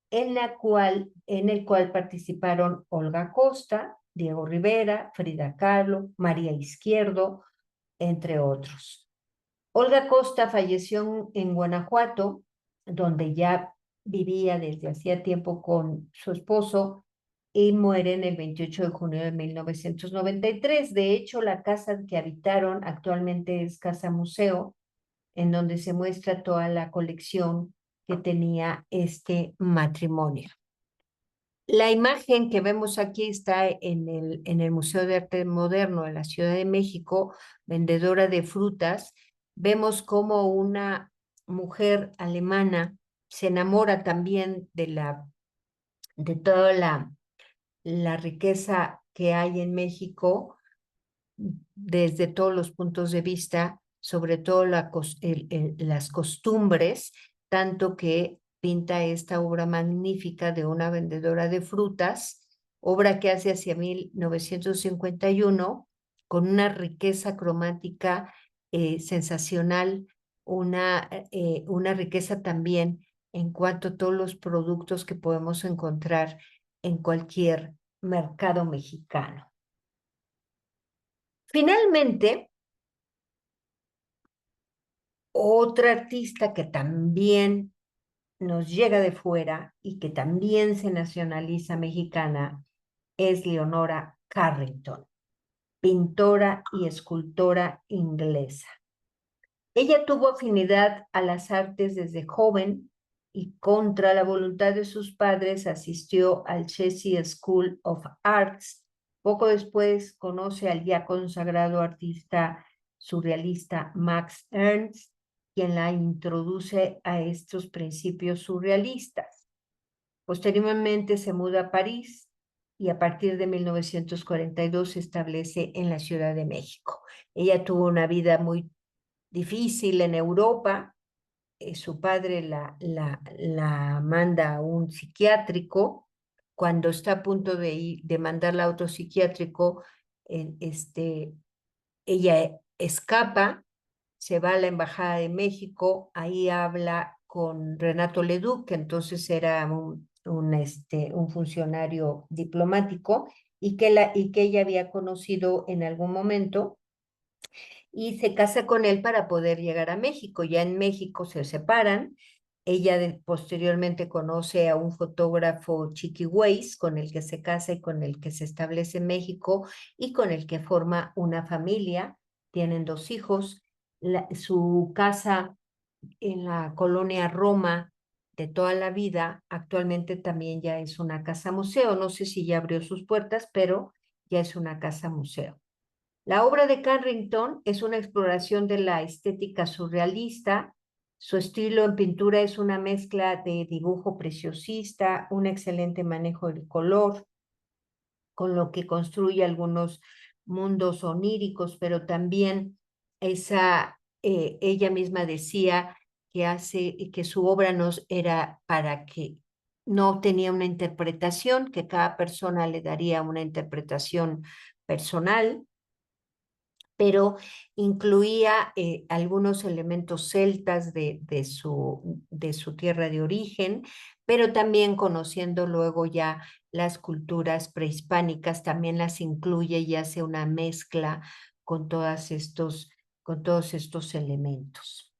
en el cual participaron Olga Costa, Diego Rivera, Frida Kahlo, María Izquierdo, entre otros. Olga Costa falleció en Guanajuato, donde ya vivía desde hacía tiempo con su esposo, y muere en el 28 de junio de 1993. De hecho, la casa que habitaron actualmente es casa museo, en donde se muestra toda la colección que tenía este matrimonio. La imagen que vemos aquí está en el Museo de Arte Moderno de la Ciudad de México, vendedora de frutas. Vemos cómo una mujer alemana se enamora también de toda la riqueza que hay en México desde todos los puntos de vista, sobre todo las costumbres, tanto que pinta esta obra magnífica de una vendedora de frutas, obra que hace hacia 1951, con una riqueza cromática sensacional, una riqueza también en cuanto a todos los productos que podemos encontrar en cualquier mercado mexicano. Finalmente, otra artista que también nos llega de fuera y que también se nacionaliza mexicana es Leonora Carrington, pintora y escultora inglesa. Ella tuvo afinidad a las artes desde joven y, contra la voluntad de sus padres, asistió al Chelsea School of Arts. Poco después conoce al ya consagrado artista surrealista Max Ernst, quien la introduce a estos principios surrealistas. Posteriormente se muda a París y a partir de 1942 se establece en la Ciudad de México. Ella tuvo una vida muy difícil en Europa. Su padre la manda a un psiquiátrico. Cuando está a punto de mandarla a otro psiquiátrico, ella escapa, se va a la Embajada de México, ahí habla con Renato Leduc, que entonces era un funcionario diplomático, y que ella había conocido en algún momento, y se casa con él para poder llegar a México. Ya en México se separan. Ella posteriormente conoce a un fotógrafo, Chiqui Weiss, con el que se casa y con el que se establece en México y con el que forma una familia. Tienen 2 hijos. Su casa en la colonia Roma de toda la vida actualmente también ya es una casa museo. No sé si ya abrió sus puertas, pero ya es una casa museo. La obra de Carrington es una exploración de la estética surrealista. Su estilo en pintura es una mezcla de dibujo preciosista, un excelente manejo del color, con lo que construye algunos mundos oníricos, pero también ella misma decía que su obra no era para que no tenía una interpretación, que cada persona le daría una interpretación personal, pero incluía algunos elementos celtas de su tierra de origen, pero también, conociendo luego ya las culturas prehispánicas, también las incluye y hace una mezcla con con todos estos elementos.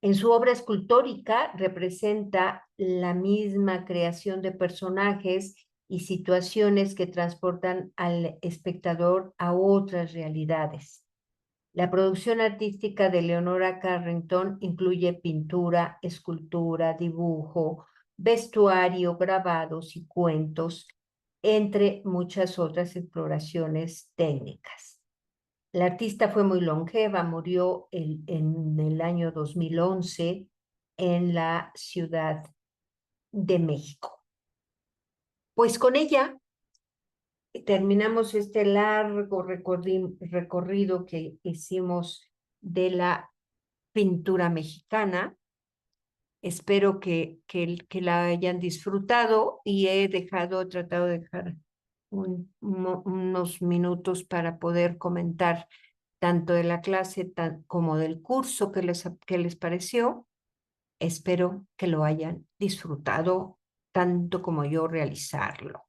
En su obra escultórica representa la misma creación de personajes y situaciones que transportan al espectador a otras realidades. La producción artística de Leonora Carrington incluye pintura, escultura, dibujo, vestuario, grabados y cuentos, entre muchas otras exploraciones técnicas. La artista fue muy longeva, murió en el año 2011 en la Ciudad de México. Pues con ella terminamos este largo recorrido que hicimos de la pintura mexicana. Espero que la hayan disfrutado y tratado de dejar unos minutos para poder comentar tanto de la clase como del curso que les pareció. Espero que lo hayan disfrutado tanto como yo realizarlo.